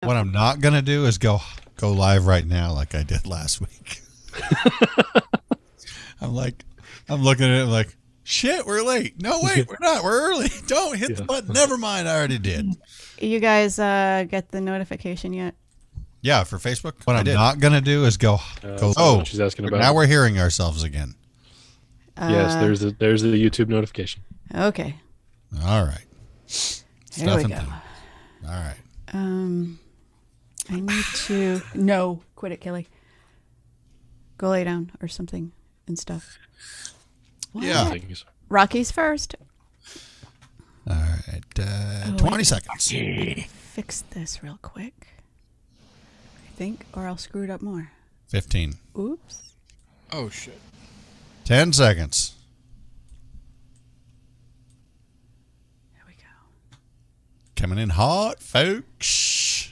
What I'm not gonna do is go live right now like I did last week. I'm looking at it like, shit, we're late. No, wait, we're not. We're early. Don't hit the button. Never mind, I already did. You guys get the notification yet? Yeah, for Facebook. What I'm not gonna do is go. Oh, she's asking about. Now we're hearing ourselves again. Yes, there's the YouTube notification. Okay. All right. There we go. All right. I need to. No, quit it, Kelly. Go lay down or something and stuff. What? Yeah. Rocky's first. All right. 20 seconds. Fix this real quick. I think, or I'll screw it up more. 15. Oops. Oh, shit. 10 seconds. There we go. Coming in hot, folks.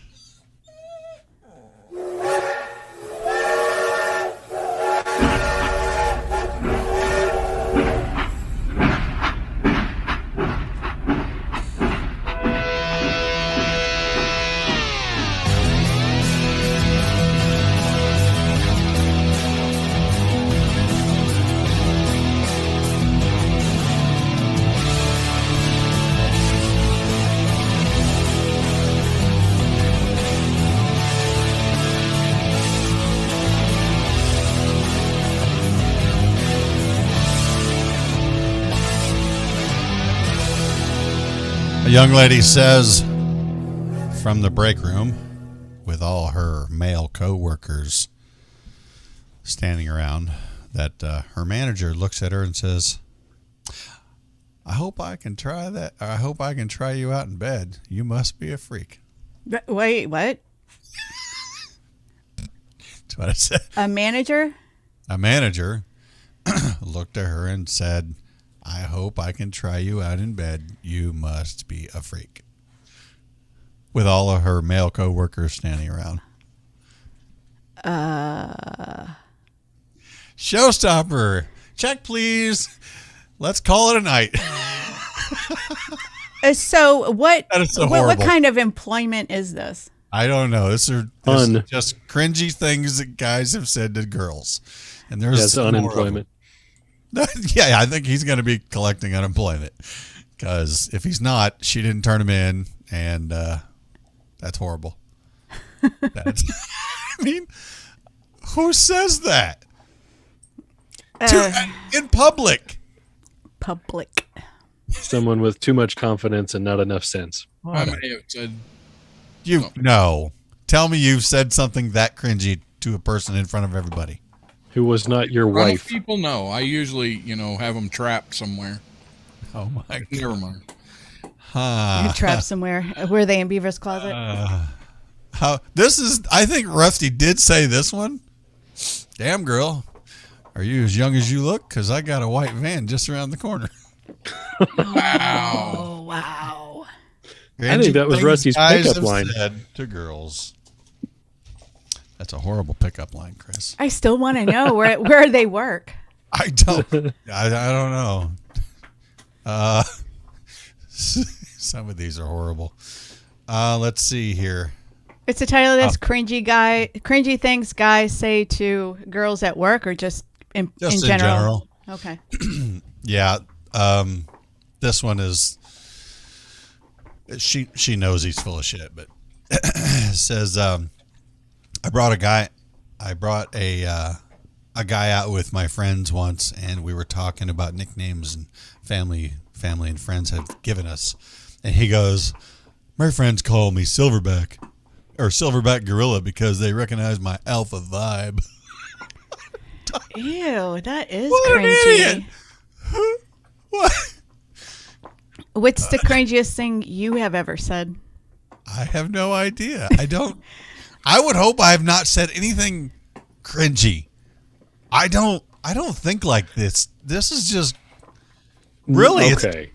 A young lady says from the break room with all her male co-workers standing around that her manager looks at her and says, I hope I can try that. I hope I can try you out in bed. You must be a freak. Wait, what? That's what I said. A manager? A manager looked at her and said, I hope I can try you out in bed. You must be a freak. With all of her male co-workers standing around. Showstopper. Check, please. Let's call it a night. So what horrible. kind of employment is this? I don't know. This is just cringy things that guys have said to girls. And there's unemployment. Yeah, I think he's going to be collecting unemployment because if he's not, she didn't turn him in, and that's horrible. I mean, who says that in public? Public. Someone with too much confidence and not enough sense. I may have said. No. Tell me you've said something that cringy to a person in front of everybody. Who was not your wife? People know. I usually, have them trapped somewhere. Oh my God. Never mind. You're trapped somewhere. Were they in Beaver's closet? I think Rusty did say this one. Damn, girl. Are you as young as you look? Because I got a white van just around the corner. Wow. Oh, wow. I think that was Rusty's pickup line. Said to girls. That's a horrible pickup line, Chris. I still want to know where they work. I don't know. Some of these are horrible. Let's see here. It's the title of this cringy things guys say to girls at work, or just in general? Okay. Yeah. This one is. She knows he's full of shit, but it says. I brought a guy out with my friends once, and we were talking about nicknames and family and friends have given us. And he goes, my friends call me Silverback or Silverback Gorilla because they recognize my alpha vibe. Ew, that is what cringy. An idiot. What? What's the cringiest thing you have ever said? I have no idea. I would hope I have not said anything cringy. I don't think like this. This is just really okay.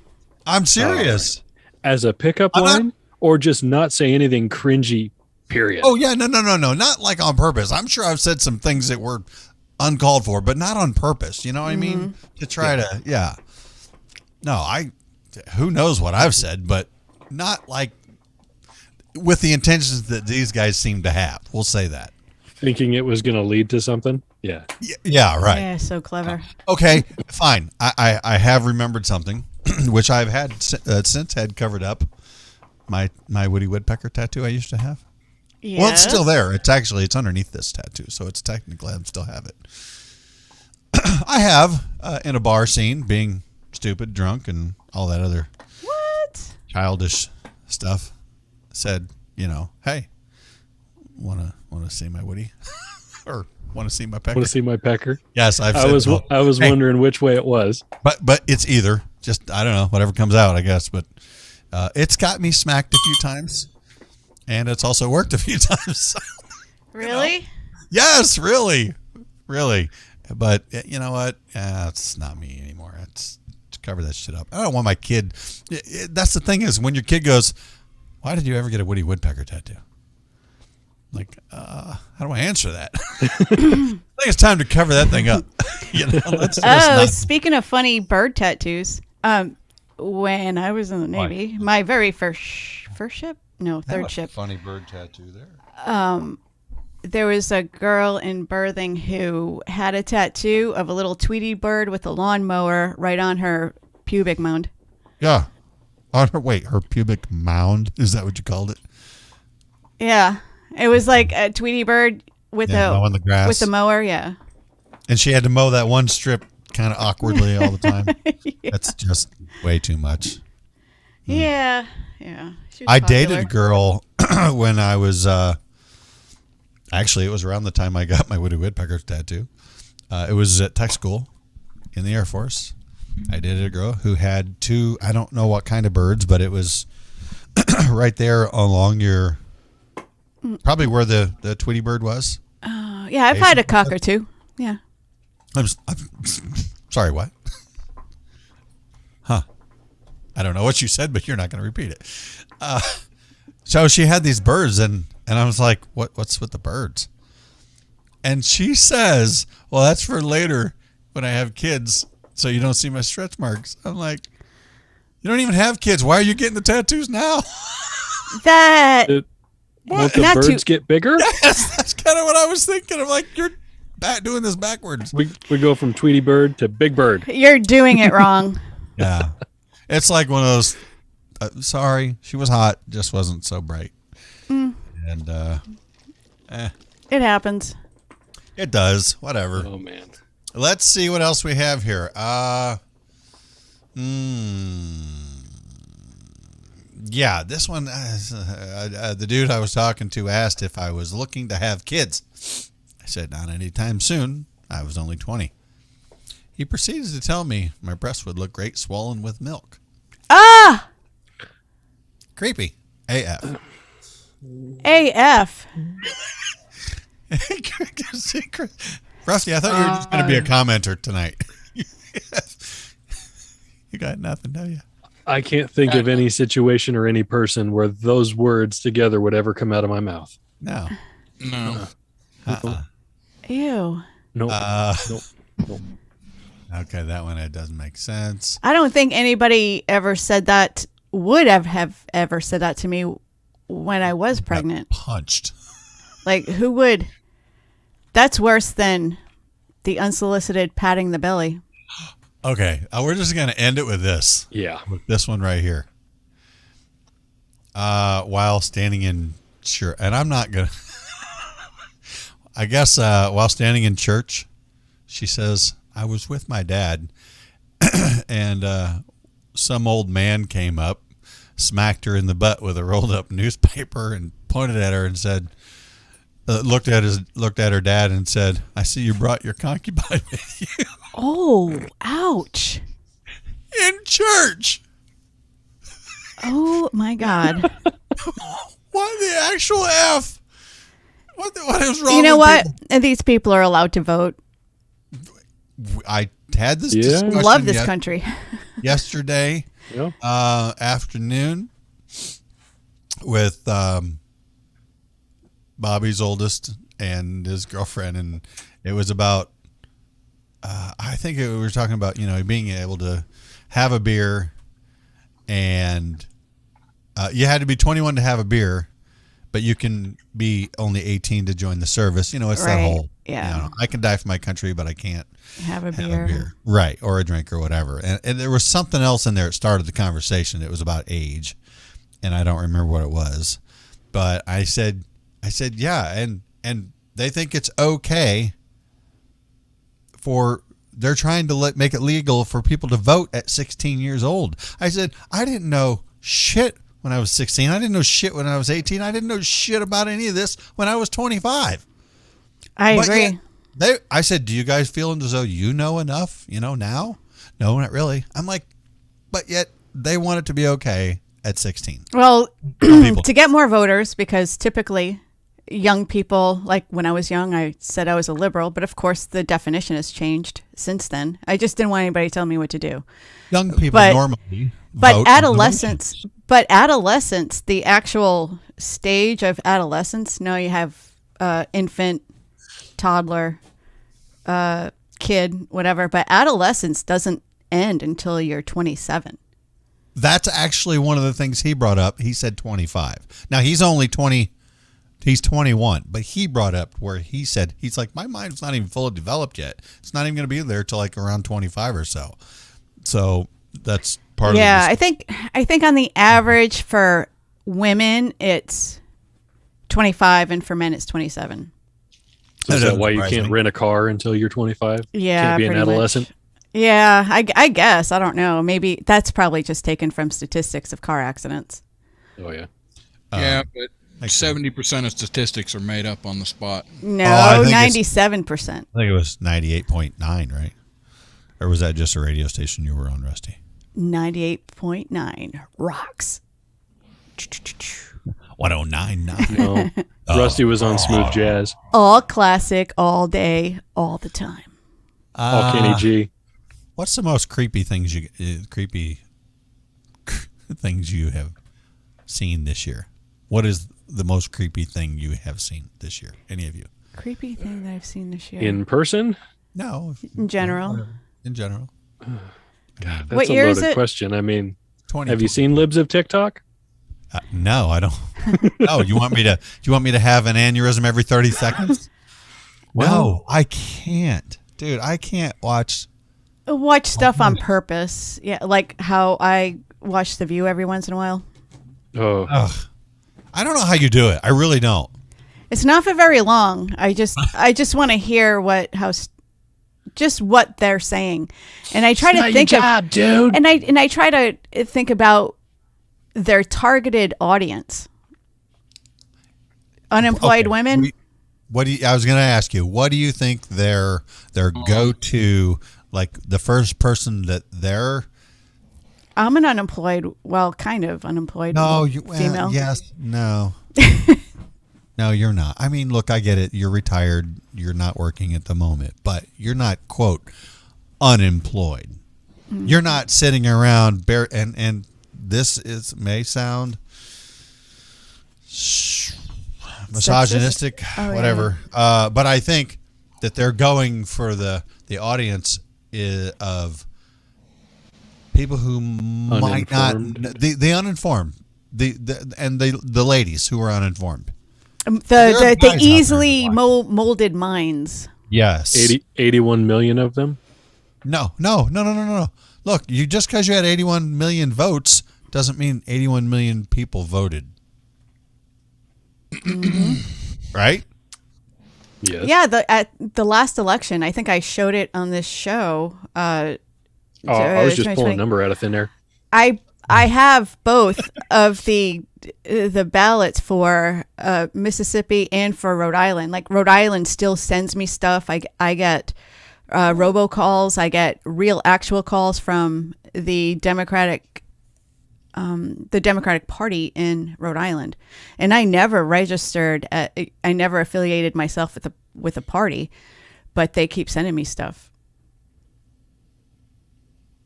I'm serious. As a pickup line, or just not say anything cringy, period? Oh yeah, no. Not like on purpose. I'm sure I've said some things that were uncalled for, but not on purpose. You know what I mean? To try to, No, who knows what I've said, but not like with the intentions that these guys seem to have. We'll say that. Thinking it was going to lead to something. Yeah. Yeah, right. Yeah, so clever. Okay, fine. I have remembered something, which I've had since had covered up. My Woody Woodpecker tattoo I used to have. Yes. Well, it's still there. It's underneath this tattoo, so it's technically I still have it. I have in a bar scene, being stupid, drunk, and all that other childish stuff. Said, hey, want to see my Woody, or want to see my pecker? Want to see my pecker? Yes, I was wondering which way it was. But it's either. Just I don't know, whatever comes out, I guess. But it's got me smacked a few times, and it's also worked a few times. Really? Yes, really. But you know what? It's not me anymore. It's to cover that shit up. I don't want my kid. That's the thing is when your kid goes, "Why did you ever get a Woody Woodpecker tattoo?" Like, how do I answer that? I think it's time to cover that thing up. Speaking of funny bird tattoos, when I was in the Navy, my very first ship, third ship. Funny bird tattoo there. There was a girl in berthing who had a tattoo of a little Tweety bird with a lawnmower right on her pubic mound. Yeah. On her pubic mound? Is that what you called it? Yeah. It was like a Tweety bird with mowing the grass. with the mower, yeah. And she had to mow that one strip kind of awkwardly all the time. Yeah. That's just way too much. Yeah. I dated a girl when I was actually, it was around the time I got my Woody Woodpecker tattoo. It was at tech school in the Air Force. I dated a girl who had two, I don't know what kind of birds, but it was right there along your, probably where the Tweety bird was. Yeah, I've had a cockatoo. Yeah. I'm sorry, what? Huh. I don't know what you said, but you're not going to repeat it. So she had these birds, and I was like, what's with the birds? And she says, well, that's for later when I have kids, so you don't see my stretch marks. I'm like, you don't even have kids. Why are you getting the tattoos now? Won't the birds get bigger? Yes, that's kind of what I was thinking. I'm like, you're doing this backwards. We go from Tweety bird to Big Bird. You're doing it wrong. Yeah. It's like one of those, sorry, she was hot, just wasn't so bright. And, It happens. It does. Whatever. Oh, man. Let's see what else we have here. Yeah, this one, the dude I was talking to asked if I was looking to have kids. I said, not anytime soon. I was only 20. He proceeded to tell me my breasts would look great swollen with milk. Ah! Creepy. AF. AF. Rusty, I thought you were just going to be a commenter tonight. You got nothing, do you? I can't think of any situation or any person where those words together would ever come out of my mouth. No. Ew. Nope. Okay, that one, it doesn't make sense. I don't think anybody ever said that, would have ever said that to me when I was pregnant. Punched. Like, who would? That's worse than the unsolicited patting the belly. Okay, we're just going to end it with this. Yeah. With this one right here. While standing in church, and I'm not going to, I guess while standing in church, she says, I was with my dad, and some old man came up, smacked her in the butt with a rolled up newspaper and pointed at her and said, looked at her dad and said, I see you brought your concubine with you. Oh, ouch. In church. Oh, my God. What the actual F? What is wrong You know with what? people? These people are allowed to vote. I had this discussion. Love this country. Yesterday afternoon with Bobby's oldest and his girlfriend, and it was about I think we were talking about being able to have a beer, and you had to be 21 to have a beer, but you can be only 18 to join the service. It's that Right. whole, Yeah. I can die for my country, but I can't Have a have beer. a beer. Right. Or a drink or whatever. And there was something else in there that started the conversation. It was about age, and I don't remember what it was. But I said, yeah, and they think it's okay they're trying to make it legal for people to vote at 16 years old. I said, I didn't know shit when I was 16. I didn't know shit when I was 18. I didn't know shit about any of this when I was 25. I But agree. yet, I said, do you guys feel as though you know enough, now? No, not really. I'm like, but yet they want it to be okay at 16. Well, Some people. to get more voters, because typically young people, like when I was young, I said I was a liberal, but of course the definition has changed since then. I just didn't want anybody to tell me what to do. Young people normally But vote adolescence, the actual stage of adolescence, now you have infant, toddler, kid, whatever, but adolescence doesn't end until you're 27. That's actually one of the things he brought up. He said 25. Now, he's only 20. He's 21, but he brought up where he said, he's like, my mind's not even fully developed yet. It's not even going to be there till like around 25 or so. So that's part Yeah, of I think on the average for women it's 25, and for men it's 27. So is That that why you doesn't can't surprise me. rent a car until you're 25? Yeah, Can't be an pretty much. adolescent? Yeah, I guess. I don't know. Maybe that's probably just taken from statistics of car accidents. Oh, yeah. Yeah, but makes sense. 70% of statistics are made up on the spot. No, I think it's- 97%. I think it was 98.9, right? Or was that just a radio station you were on, Rusty? 98.9 rocks. 1099. No. Rusty was on smooth jazz. All classic, all day, all the time. All Kenny G. What's the most creepy things you have seen this year? What is the most creepy thing you have seen this year? Any of you? Creepy thing that I've seen this year. In person? No. In general. In general. God, that's What a year is loaded it? question. I mean, 20. have you seen Libs of TikTok? No, I don't. No, you want me to have an aneurysm every 30 seconds? No, I can't. Dude, I can't watch. Watch stuff on purpose. Yeah, like how I watch The View every once in a while. Oh, Ugh. I don't know how you do it. I really don't. It's not for very long. I just want to hear what they're saying, and I try to think of, dude. and I try to think about their targeted audience. Unemployed Okay. women. I was going to ask you, what do you think their go-to, like the first person that they're I'm an unemployed, well, kind of unemployed female. Yes. No. No, you're not. I mean, look, I get it. You're retired. You're not working at the moment, but you're not, quote, unemployed. Mm-hmm. You're not sitting around and this may sound misogynistic, whatever. Yeah. But I think that they're going for the audience of people who might not, the uninformed, the ladies who are uninformed. The easily molded minds. Yes. 81 million of them? No. Look, just because you had 81 million votes doesn't mean 81 million people voted. Right? Yes. Yeah, at the last election, I think I showed it on this show. I was just pulling a number out of thin air. I have both of the ballots for Mississippi and for Rhode Island. Like Rhode Island still sends me stuff. I get robocalls. I get real actual calls from the Democratic Party in Rhode Island, and I never registered. I never affiliated myself with a party, but they keep sending me stuff.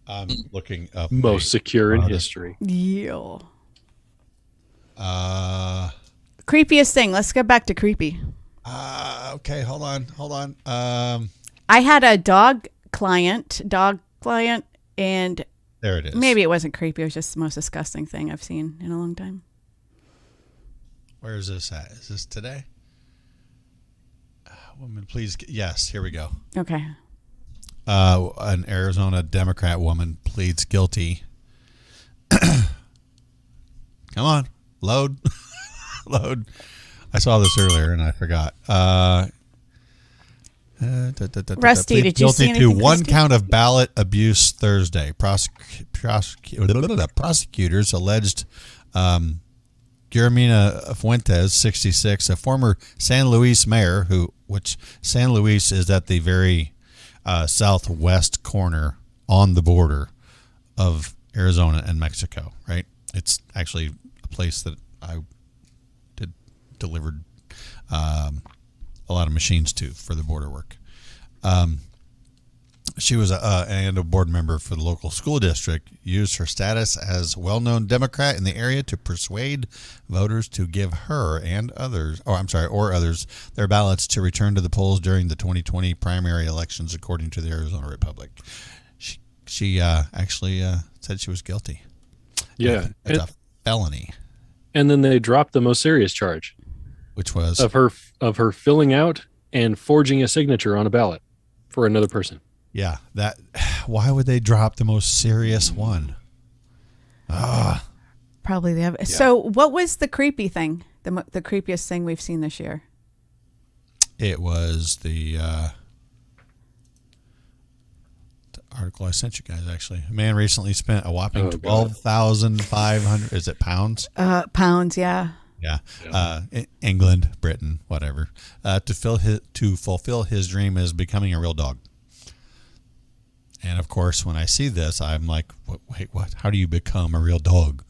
I'm looking up most secure in history. Yeah. Creepiest thing. Let's get back to creepy. Okay, hold on. I had a dog client, and there it is. Maybe it wasn't creepy. It was just the most disgusting thing I've seen in a long time. Where is this at? Is this today? Woman, please. Yes, here we go. Okay. An Arizona Democrat woman pleads guilty. Come on, load. Load. I saw this earlier and I forgot. Rusty, did you see guilty to anything, one Rusty? count of ballot abuse Thursday. Prosecutors alleged Guillermina Fuentes, 66, a former San Luis mayor, which San Luis is at the very southwest corner on the border of Arizona and Mexico, right? It's actually a place that I delivered a lot of machines to for the border work. She was a board member for the local school district, used her status as well-known Democrat in the area to persuade voters to give her and others, or others, their ballots to return to the polls during the 2020 primary elections, according to the Arizona Republic. She actually said she was guilty. Yeah. It's a felony. And then they dropped the most serious charge, Which was of her filling out and forging a signature on a ballot for another person. yeah. That why would they drop the most serious one? Probably the other. So, what was the creepy thing? The creepiest thing we've seen this year? It was the article I sent you guys. Actually, a man recently spent a whopping $12,500. Is it pounds? Pounds, yeah. Yeah. England, Britain, whatever. To fulfill his dream as becoming a real dog. And of course, when I see this, I'm like, wait, what? How do you become a real dog?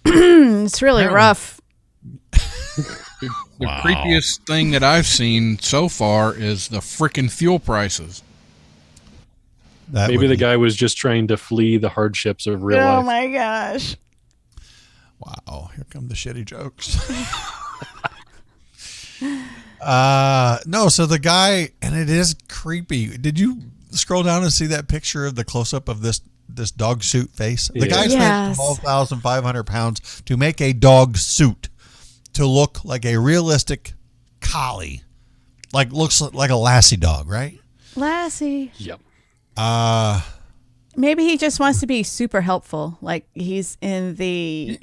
It's really rough. The creepiest thing that I've seen so far is the frickin' fuel prices. That Maybe would the be- guy was just trying to flee the hardships of real Oh life. my gosh. Wow, here come the shitty jokes. No, so the guy, and it is creepy. Did you scroll down and see that picture of the close-up of this dog suit face? The guy spent Yes. 12,500 pounds to make a dog suit to look like a realistic collie. Like, looks like a Lassie dog, right? Lassie. Yep. Maybe he just wants to be super helpful. Like he's in the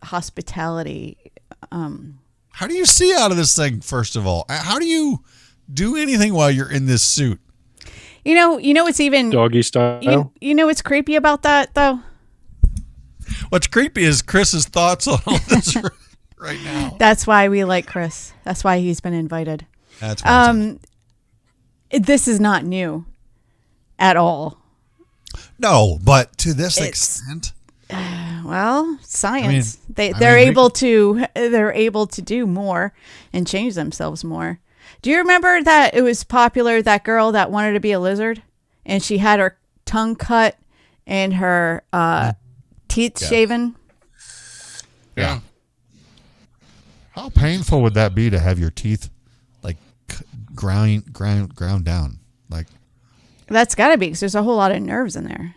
hospitality. How do you see out of this thing, first of all? How do you do anything while you're in this suit? You know what's even Doggy style. you know what's creepy about that though? What's creepy is Chris's thoughts on all this right now. That's why we like Chris. That's why he's been invited. That's why This is not new at all. no, but to this It's- extent, Well, science. I They're mean, able to do more and change themselves more. Do you remember that it was popular, that girl that wanted to be a lizard and she had her tongue cut and her teeth shaven? yeah. How painful would that be to have your teeth like ground down? Like, That's got to be because there's a whole lot of nerves in there.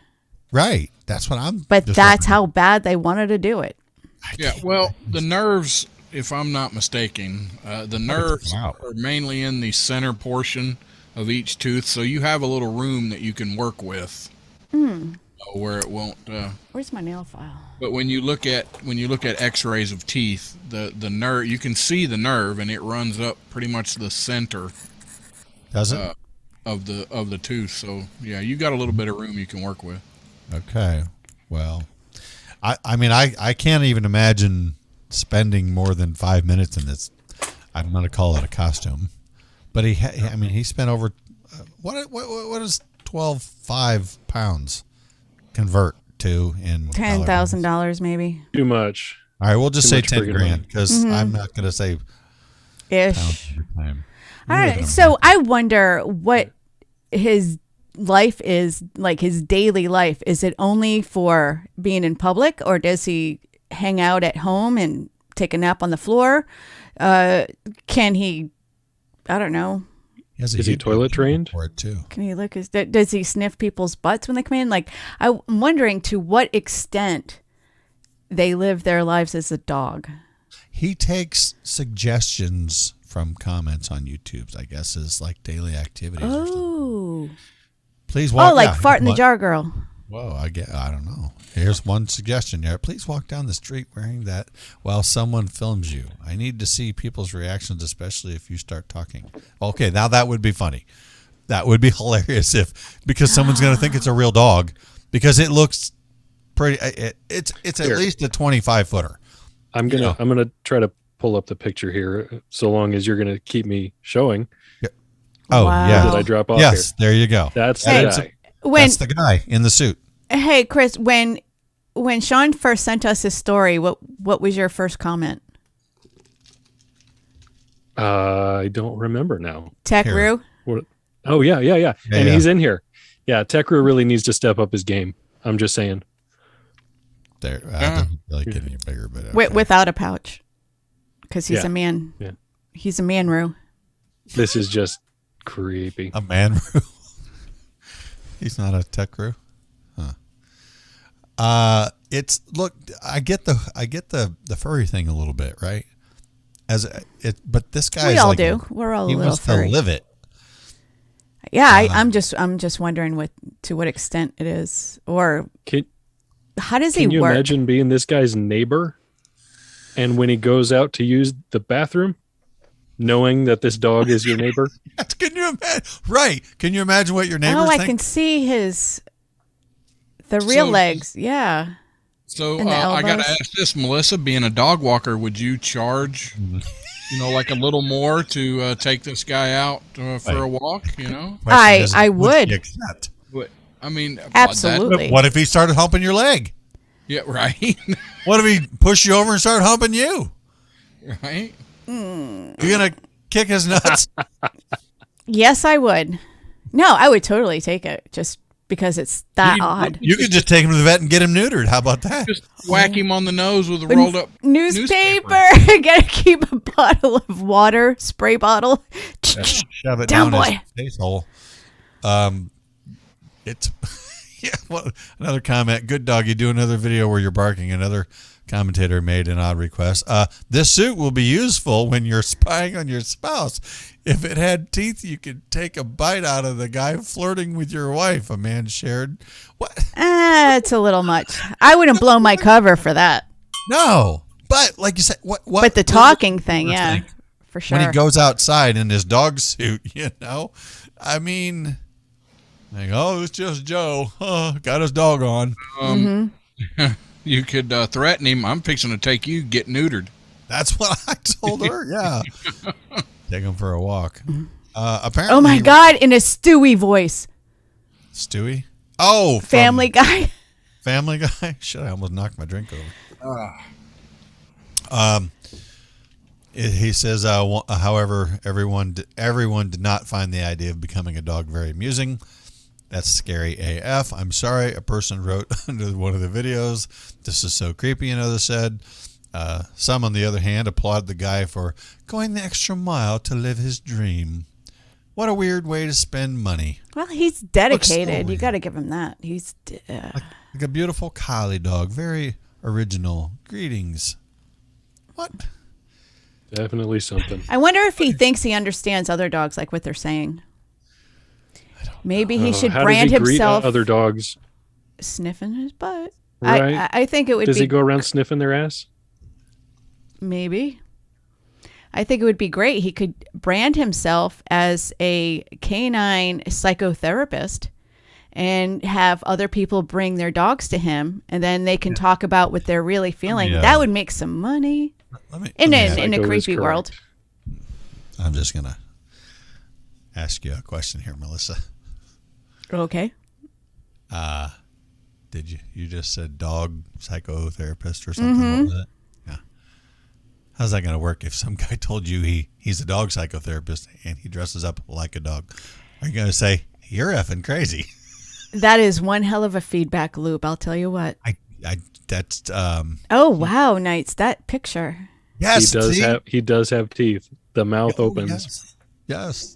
right. That's what I'm. But just that's wondering. how bad they wanted to do it. Yeah, well, the nerves, if I'm not mistaken, the nerves them out. are mainly in the center portion of each tooth, so you have a little room that you can work with, where it won't. Where's my nail file? But when you look at X-rays of teeth, the nerve, you can see the nerve, and it runs up pretty much the center Does it? of the tooth. So yeah, you got a little bit of room you can work with. Okay. Well, I mean, I can't even imagine spending more than 5 minutes in this. I'm going to call it a costume, but he spent over what does 12.5 pounds convert to in $10,000 maybe Too much. All right, we'll just Too say much 10 friggin' grand money. because I'm not going to say ish. pounds every time. All right. So I wonder what his life is like, his daily life. Is it only for being in public, or does he hang out at home and take a nap on the floor? Can he, I don't know. Is he toilet trained? for it too? Can he look? Does he sniff people's butts when they come in? Like, I'm wondering to what extent they live their lives as a dog. He takes suggestions from comments on YouTube, I guess, is like daily activities or something. Oh. Please walk. Oh, like fart in the jar girl. Whoa, I don't know. Here's one suggestion here. Please walk down the street wearing that while someone films you. I need to see people's reactions, especially if you start talking. Okay, now that would be funny. That would be hilarious because someone's going to think it's a real dog because it looks pretty. It's at least a 25-footer. I'm gonna try to pull up the picture here. So long as you're gonna keep me showing. Yeah. Oh wow. yeah. Did I drop off? Yes, here? There you go. That's the guy. That's the guy in the suit. Hey, Chris, when Sean first sent us his story, what was your first comment? I don't remember now. Techru? Oh yeah. And he's in here. Yeah, Techru really needs to step up his game. I'm just saying. There, doesn't really get any bigger, but okay. Without a pouch, because he's a man. Yeah, he's a man-ru. This is just creepy. A man-ru. He's not a Techru. Huh. It's look. I get the furry thing a little bit, right? But this guy. We all do. We're all a little furry. He wants to live it. Yeah, I'm just wondering to what extent it is, or. How does he work? Can you imagine being this guy's neighbor and when he goes out to use the bathroom, knowing that this dog is your neighbor? Can you imagine? Right. Can you imagine what your neighbors think? I can see the real legs. Yeah. So I got to ask this, Melissa, being a dog walker, would you charge, like a little more to take this guy out for a walk, I would. Accept? I mean, absolutely. What if he started humping your leg? Yeah, right. What if he pushed you over and started humping you? Right. You're gonna kick his nuts? Yes, I would. No, I would totally take it just because it's that odd. You could just take him to the vet and get him neutered. How about that? Just whack him on the nose with a rolled up newspaper. Gotta keep a bottle of water, spray bottle. Shove it down his face hole. It's another comment. Good dog. You do another video where you're barking. Another commentator made an odd request. This suit will be useful when you're spying on your spouse. If it had teeth, you could take a bite out of the guy flirting with your wife. A man shared. What? It's a little much. I wouldn't blow my cover for that. No, but like you said, what? But the talking thing, yeah, for sure. When he goes outside in his dog suit, I mean. Like, it's just Joe. Got his dog on. You could threaten him. I'm fixing to take you, get neutered. That's what I told her. Yeah. Take him for a walk. Apparently. Oh my God! In a Stewie voice. Stewie? Oh, Family Guy. Family Guy. Shit! I almost knocked my drink over. He says, however, everyone did not find the idea of becoming a dog very amusing. That's scary AF. I'm sorry. A person wrote under one of the videos, "This is so creepy," another said. Some, on the other hand, applaud the guy for going the extra mile to live his dream. What a weird way to spend money. Well, he's dedicated. You got to give him that. He's like a beautiful collie dog. Very original. Greetings. What? Definitely something. I wonder if he thinks he understands other dogs, like what they're saying. Maybe he should brand himself. Other dogs sniffing his butt. Right. I think it would. Does he go around sniffing their ass? Maybe. I think it would be great. He could brand himself as a canine psychotherapist and have other people bring their dogs to him, and then they can talk about what they're really feeling. That would make some money in a creepy world. I'm just gonna ask you a question here, Melissa. Okay. Did you just said dog psychotherapist or something? Mm-hmm. What was it? Yeah. How's that going to work if some guy told you he's a dog psychotherapist and he dresses up like a dog? Are you going to say, "You're effing crazy"? That is one hell of a feedback loop, I'll tell you what. That's Oh wow, Knights, that picture. Yes, he does have teeth. The mouth opens. Yes.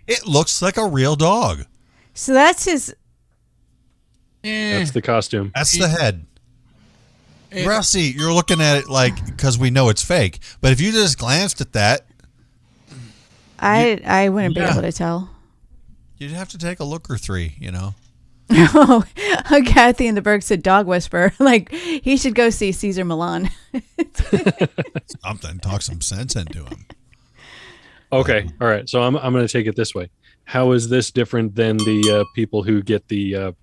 It looks like a real dog. So that's his. That's the costume. That's the head. Rusty, you're looking at it like because we know it's fake. But if you just glanced at that, I wouldn't be able to tell. you'd have to take a look or three, Oh, Kathy in the Berg said dog whisperer. Like, he should go see Caesar Milan. Something. Talk some sense into him. Okay. All right. So I'm going to take it this way. How is this different than the people who get the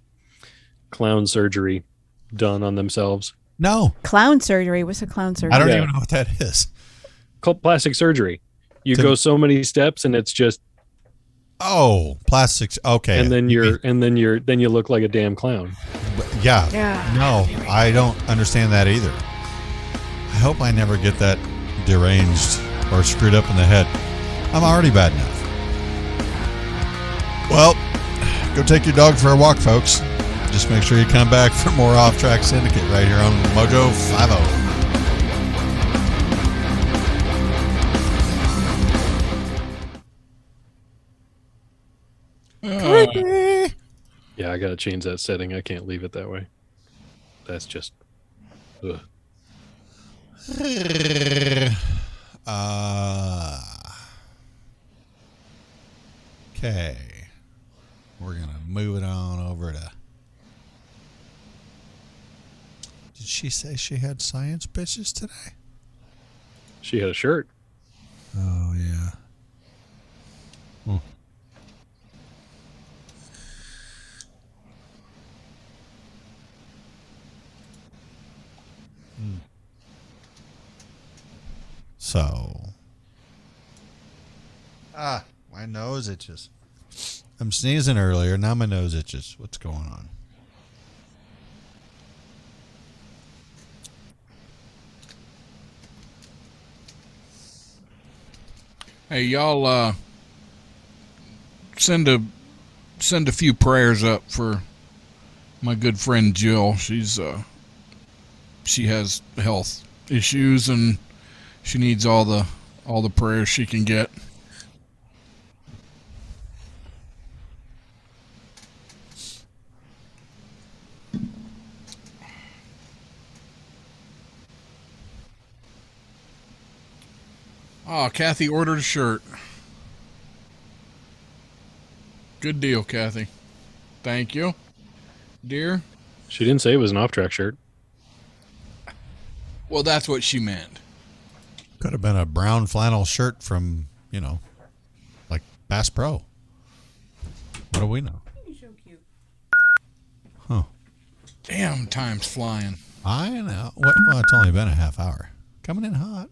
clown surgery done on themselves? No. Clown surgery? What's a clown surgery? I don't even know what that is. Called plastic surgery. You go so many steps and it's just plastics. Okay. and then you look like a damn clown. Yeah. Yeah. No, I don't understand that either. I hope I never get that deranged or screwed up in the head. I'm already bad enough. Well, go take your dog for a walk, folks. Just make sure you come back for more Off Track Syndicate right here on Mojo 50. Yeah, I gotta change that setting. I can't leave it that way. That's just. Ugh. Okay. We're gonna move it on over to. Did she say she had science bitches today? She had a shirt. Oh yeah. So, my nose itches. I'm sneezing earlier. Now my nose itches. What's going on? Hey, y'all, send a few prayers up for my good friend Jill. She has health issues and she needs all the prayers she can get. Oh, Kathy ordered a shirt. Good deal, Kathy. Thank you, dear. She didn't say it was an off-track shirt. Well, that's what she meant. Could have been a brown flannel shirt from, like Bass Pro. What do we know? He's so cute. Huh. Damn, time's flying. I know. Well, it's only been a half hour. Coming in hot.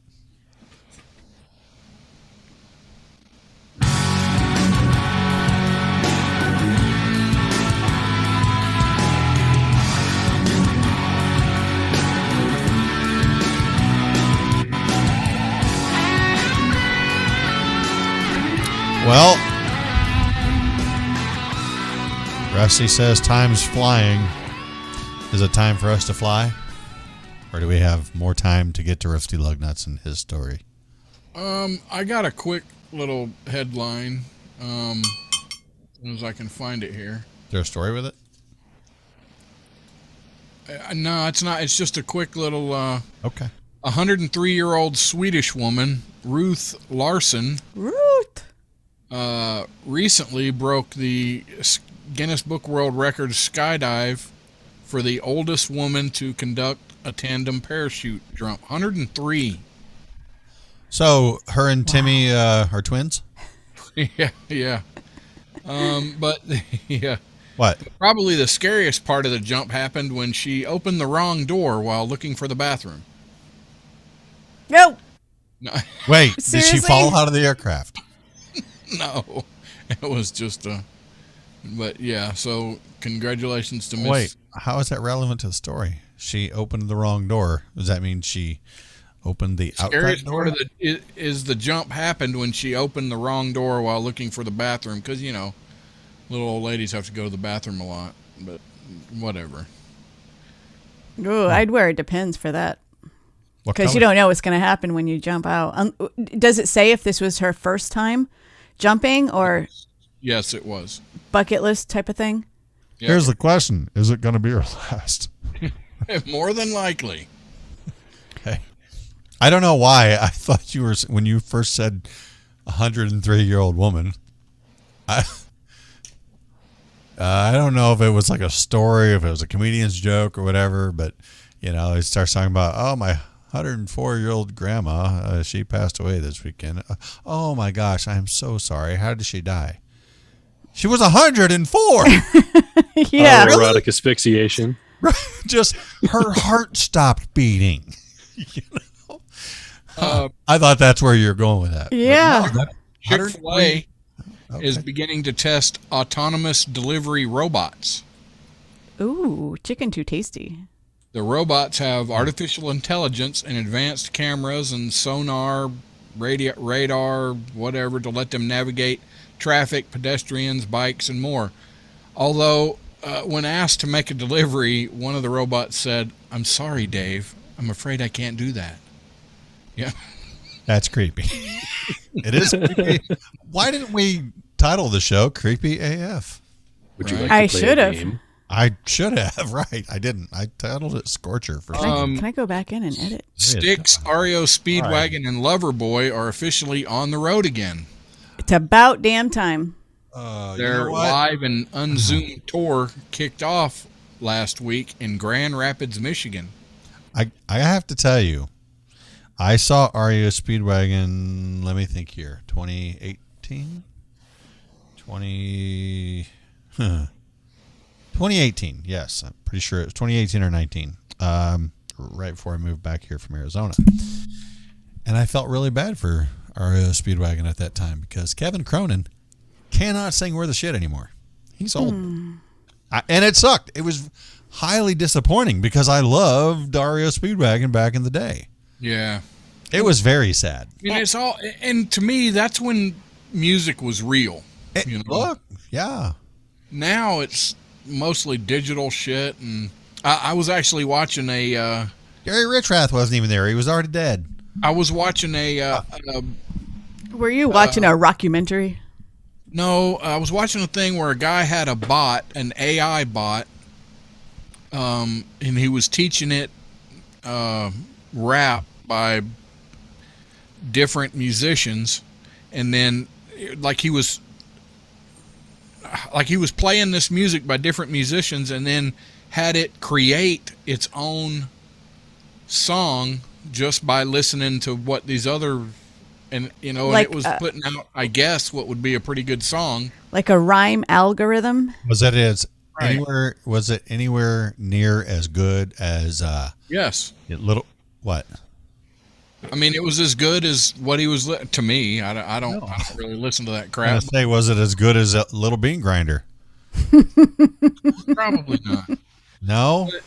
Well, Rusty says time's flying. Is it time for us to fly? Or do we have more time to get to Rusty Lugnuts and his story? I got a quick little headline. As soon as I can find it here. Is there a story with it? No, it's not. It's just a quick little... Okay. A 103-year-old Swedish woman, Ruth Larson... recently broke the Guinness Book World Records skydive for the oldest woman to conduct a tandem parachute jump. 103. So her and Timmy are twins? Yeah. But yeah. What? Probably the scariest part of the jump happened when she opened the wrong door while looking for the bathroom. No. Wait, did she Seriously? fall out of the aircraft? No, it was just but yeah, so congratulations to Miss. Wait, how is that relevant to the story? She opened the wrong door. Does that mean she opened the outside Scariest door? part of is the jump happened when she opened the wrong door while looking for the bathroom, because little old ladies have to go to the bathroom a lot, but whatever. Ooh, I'd wear it depends for that. What Because you color? don't know what's going to happen when you jump out. Does it say if this was her first time jumping or Yes, it was. bucket list type of thing? Yeah. Here's the question. Is it going to be her last? More than likely. I don't know why. I thought you were, when you first said 103-year-old woman, I don't know if it was like a story, if it was a comedian's joke or whatever, but, he starts talking about, oh, my 104-year-old grandma, she passed away this weekend. Oh, my gosh, I'm so sorry. How did she die? She was 104. Yeah. Erotic asphyxiation. Just her heart stopped beating. I thought that's where you're going with that. Yeah. No, Chick-fil-A is beginning to test autonomous delivery robots. Ooh, chicken too tasty. The robots have artificial intelligence and advanced cameras and sonar, radar, whatever, to let them navigate traffic, pedestrians, bikes, and more. Although, when asked to make a delivery, one of the robots said, "I'm sorry, Dave. I'm afraid I can't do that." Yeah. That's creepy. It is creepy. Why didn't we title the show Creepy AF? Would you like I to play should a have. game? I should have, right. I didn't. I titled it Scorcher for some Can I go back in and edit? Styx, REO Speedwagon, and Loverboy are officially on the road again. It's about damn time. Their live and unzoomed tour kicked off last week in Grand Rapids, Michigan. I have to tell you, I saw REO Speedwagon, let me think here, 2018? 2018, yes. I'm pretty sure it was 2018 or 19, right before I moved back here from Arizona. And I felt really bad for REO Speedwagon at that time because Kevin Cronin cannot sing Worth the Shit anymore. He's old. And it sucked. It was highly disappointing because I loved REO Speedwagon back in the day. Yeah. It was very sad. And to me, that's when music was real. Look, yeah. Now it's mostly digital shit, and I was actually watching a Gary Richrath wasn't even there. He was already dead. I was watching Were you watching a rockumentary? No, I was watching a thing where a guy had a bot, an AI bot, and he was teaching it rap by different musicians, and then he was playing this music by different musicians, and then had it create its own song just by listening to what these other, and and it was putting out, I guess, what would be a pretty good song, like a rhyme algorithm. Was it anywhere near as good as yes, what? I mean, it was as good as what he was to me. I don't really listen to that I crap. say, was it as good as a Little Bean Grinder? Probably not. No. But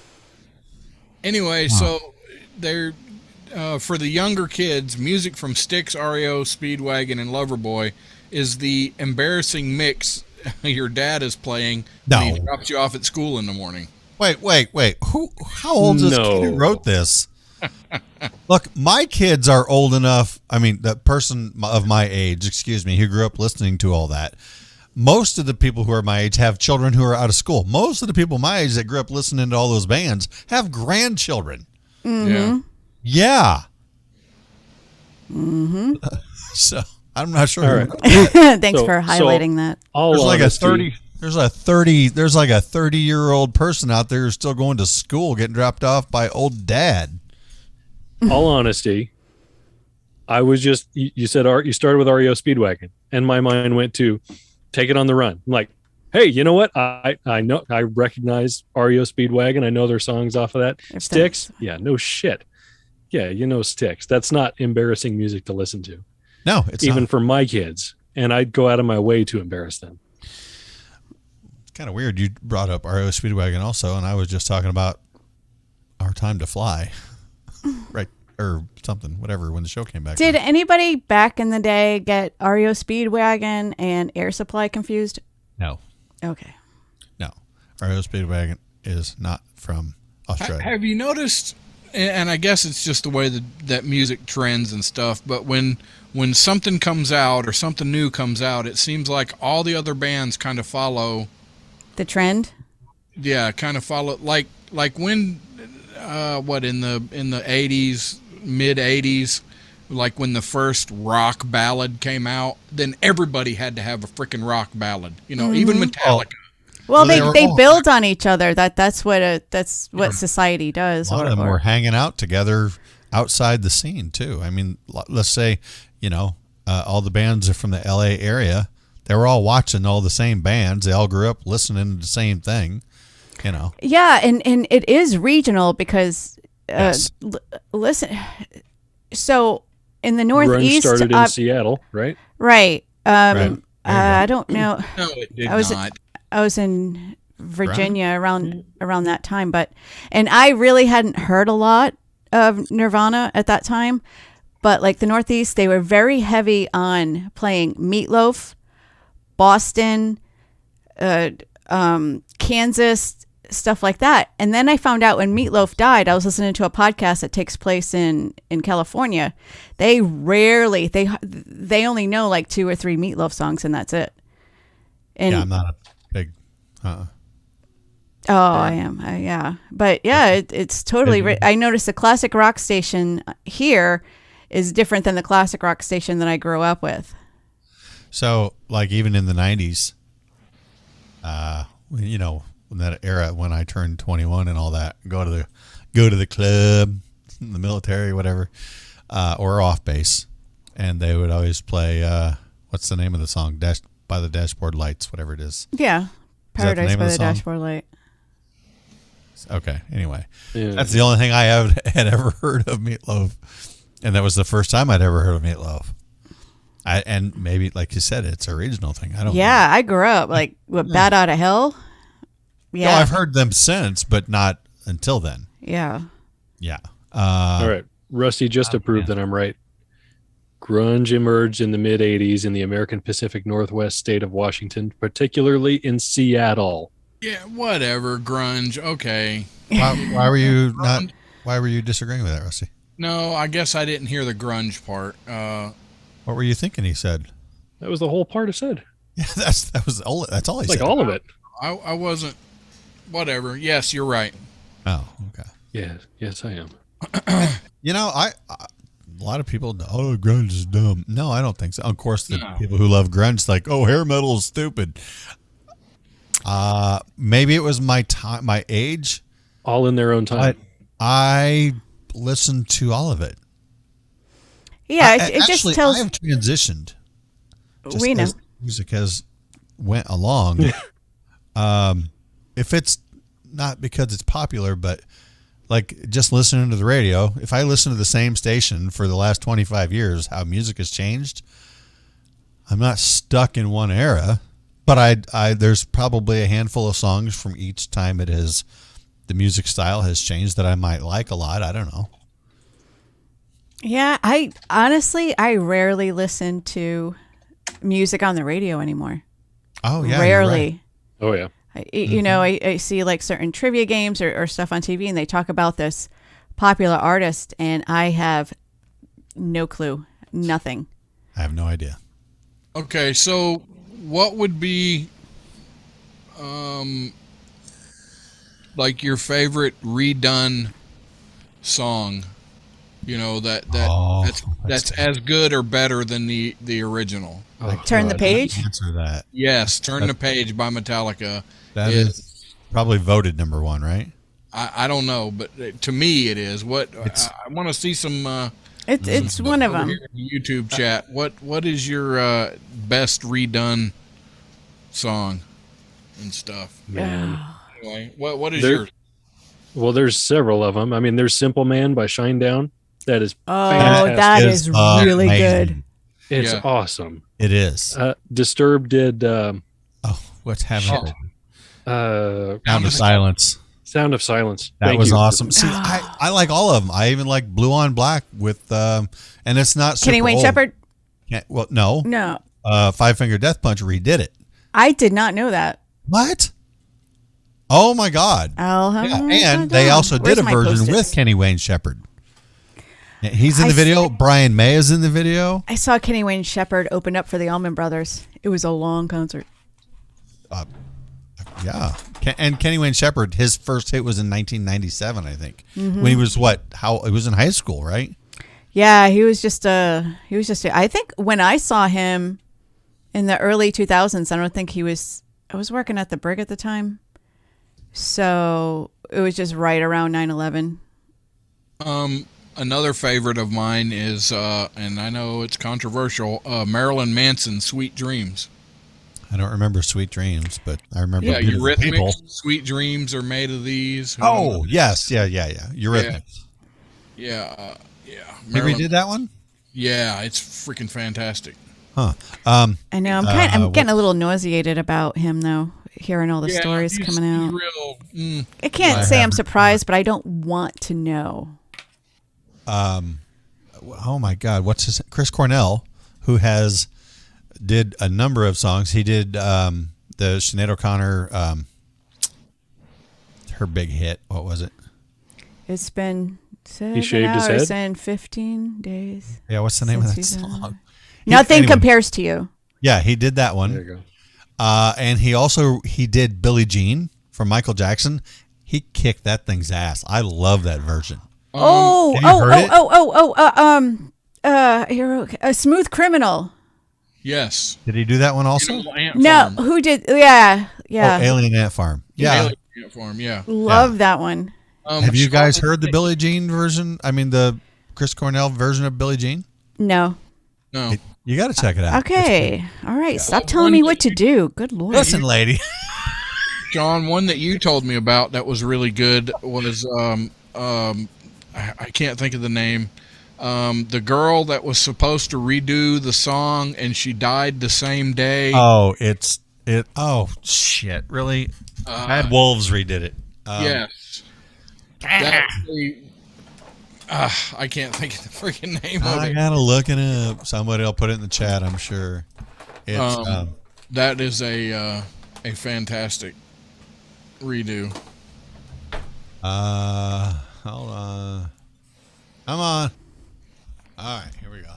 anyway, so they're for the younger kids, music from Styx, REO, Speedwagon, and Loverboy is the embarrassing mix your dad is playing when he drops you off at school in the morning. Wait. How old is this kid who wrote this? Look, my kids are old enough. I mean, the person of my age, who grew up listening to all that. Most of the people who are my age have children who are out of school. Most of the people my age that grew up listening to all those bands have grandchildren. Mm-hmm. Yeah. Mm-hmm. So I'm not sure. All right. Thanks for highlighting that. There's like a 30-year-old person out there who's still going to school, getting dropped off by old dad. All honesty, I was just, you said you started with REO Speedwagon, and my mind went to Take It on the Run. I'm like, hey, you know what? I know, I recognize REO Speedwagon. I know their songs off of that. Styx? Yeah, no shit. Yeah, Styx. That's not embarrassing music to listen to. No, it's even not. for my kids. And I'd go out of my way to embarrass them. It's kind of weird. You brought up REO Speedwagon also, and I was just talking about Our Time to Fly. Right, or something, whatever, when the show came back. Did anybody back in the day get REO Speedwagon and Air Supply confused? No. Okay. No. REO Speedwagon is not from Australia. Have you noticed, and I guess it's just the way that music trends and stuff, but when something comes out or something new comes out, it seems like all the other bands kind of follow the trend? Yeah, kind of follow, like when in the 80s, mid 80s, like when the first rock ballad came out, then everybody had to have a freaking rock ballad. You know, even Metallica. Well, Well, they all- build on each other. That's what society does. A lot of them or- were hanging out together outside the scene too. I mean, let's say, all the bands are from the LA area. They were all watching all the same bands. They all grew up listening to the same thing, Yeah, and it is regional because Yes. listen. So in the Grunge Northeast, started in Seattle, right? right? Right. I don't know. No, it did I was- not. I was in Virginia around that time, and I really hadn't heard a lot of Nirvana at that time. But like the Northeast, they were very heavy on playing Meatloaf, Boston, Kansas, stuff like that. And then I found out when Meatloaf died, I was listening to a podcast that takes place in California. They rarely they only know like 2 or 3 Meatloaf songs, and that's it. And Yeah, I'm not a big. oh, I am. Yeah. But yeah, it's totally. I noticed the classic rock station here is different than the classic rock station that I grew up with. So, like, even in the 90s, in that era when I turned 21 and all that, go to the club, the military, whatever, or off base, and they would always play. What's the name of the song? By the Dashboard Lights, whatever it is. Yeah. Is that the Paradise name by of the the song? Dashboard Light. Okay. Anyway, Yeah. that's the only thing I had ever heard of Meatloaf, and that was the first time I'd ever heard of Meatloaf. And maybe, like you said, it's a regional thing. I don't. Yeah, I grew up like with Bad Out of Hell. know. Yeah. No, I've heard them since, but not until then. Yeah. Yeah. All right. Rusty, just to prove that I'm right. Grunge emerged in the mid 80s in the American Pacific Northwest state of Washington, particularly in Seattle. Yeah, whatever. Grunge. Okay. Why were you not? Why were you disagreeing with that, Rusty? No, I guess I didn't hear the grunge part. What were you thinking? He said. That was the whole part I said. Yeah, that's all he Like said. all of it. I wasn't. Whatever. Yes, you're right. Oh, okay. Yes, I am. I a lot of people. Oh, grunge is dumb. No, I don't think so. Of course, the No. people who love grunge like, oh, hair metal is stupid. Maybe it was my time, my age. All in their own time. But I listened to all of it. Yeah, it Actually, just tells. I have transitioned. Just We know. as music has went along. If it's not because it's popular, but like just listening to the radio, if I listen to the same station for the last 25 years, how music has changed, I'm not stuck in one era, but I there's probably a handful of songs from each time the music style has changed that I might like a lot. I don't know. Yeah, I rarely listen to music on the radio anymore. Oh yeah, you're Rarely. right. Oh, yeah. I see like certain trivia games or stuff on TV, and they talk about this popular artist, and I have no clue, nothing. I have no idea. Okay, so what would be like your favorite redone song? You know, that's as good or better than the original. Oh, Turn the God. page. Answer that. Yes, Turn the Page by Metallica. That is probably voted number one, right? I don't know, but to me it is. I want to see some It's one of over them. here in the YouTube chat. What is your best redone song and stuff? Man. Anyway, what is There- yours? Well, there's several of them. I mean, there's Simple Man by Shinedown. That is Oh, fantastic. that It's is really amazing. good. It's Yeah. awesome. It is. Disturbed did Oh, what's happening? Sound Sound of Silence. of Silence. That Thank was you. awesome. See, I like all of them. I even like Blue on Black with, and it's not super Kenny Wayne old. Shepherd? Well, no. No, Five Finger Death Punch redid it. I did not know that. What? Oh my God! I'll have Yeah, and they also did a version with Kenny Wayne Shepherd. Yeah, he's in the video. Brian May is in the video. I saw Kenny Wayne Shepherd open up for the Allman Brothers. It was a long concert. Yeah, and Kenny Wayne Shepherd, his first hit was in 1997, I think. Mm-hmm. When he was he was in high school, right? Yeah, he was just a. I think when I saw him in the early 2000s, I don't think he was. I was working at the Brig at the time, so it was just right around 9/11. Another favorite of mine is, and I know it's controversial, Marilyn Manson, "Sweet Dreams." I don't remember "Sweet Dreams," but I remember Yeah, "Beautiful People." Eurythmics, "Sweet Dreams" are made of these. Oh, yes, yeah. Eurythmics. Yeah. Think we did that one? Yeah, it's freaking fantastic. Huh. I know. I'm getting a little nauseated about him though. Hearing all the stories he's coming out. Real, I can't say I'm surprised, but I don't want to know. Oh my God, what's his? Chris Cornell, who did a number of songs. He did the Sinead O'Connor, her big hit. What was it? It's been He 7 shaved his hours head? and 15 days. Yeah, what's the name of that Since he's song? Nothing Anyway. compares to you. Yeah, he did that one. There you go. And he did Billie Jean from Michael Jackson. He kicked that thing's ass. I love that version. A Smooth Criminal. Yes. Did he do that one also? Little Ant No, Farm. who did? Yeah. Oh, Alien Ant Farm. Yeah. Alien Ant Farm, yeah. Love that one. Have you guys heard the Billie Jean version? I mean, the Chris Cornell version of Billie Jean? No. No. You got to check it out. Okay. All right. Stop telling me what to do. Good Lord. Listen, lady. John, one that you told me about that was really good was I can't think of the name. The girl that was supposed to redo the song and she died the same day. Oh, oh shit! Really? Bad Wolves redid it. Yes. That I can't think of the freaking name of I it. gotta look it up. Somebody will put it in the chat. I'm sure. It's That is a fantastic redo. hold on. Come on. All right, here we go.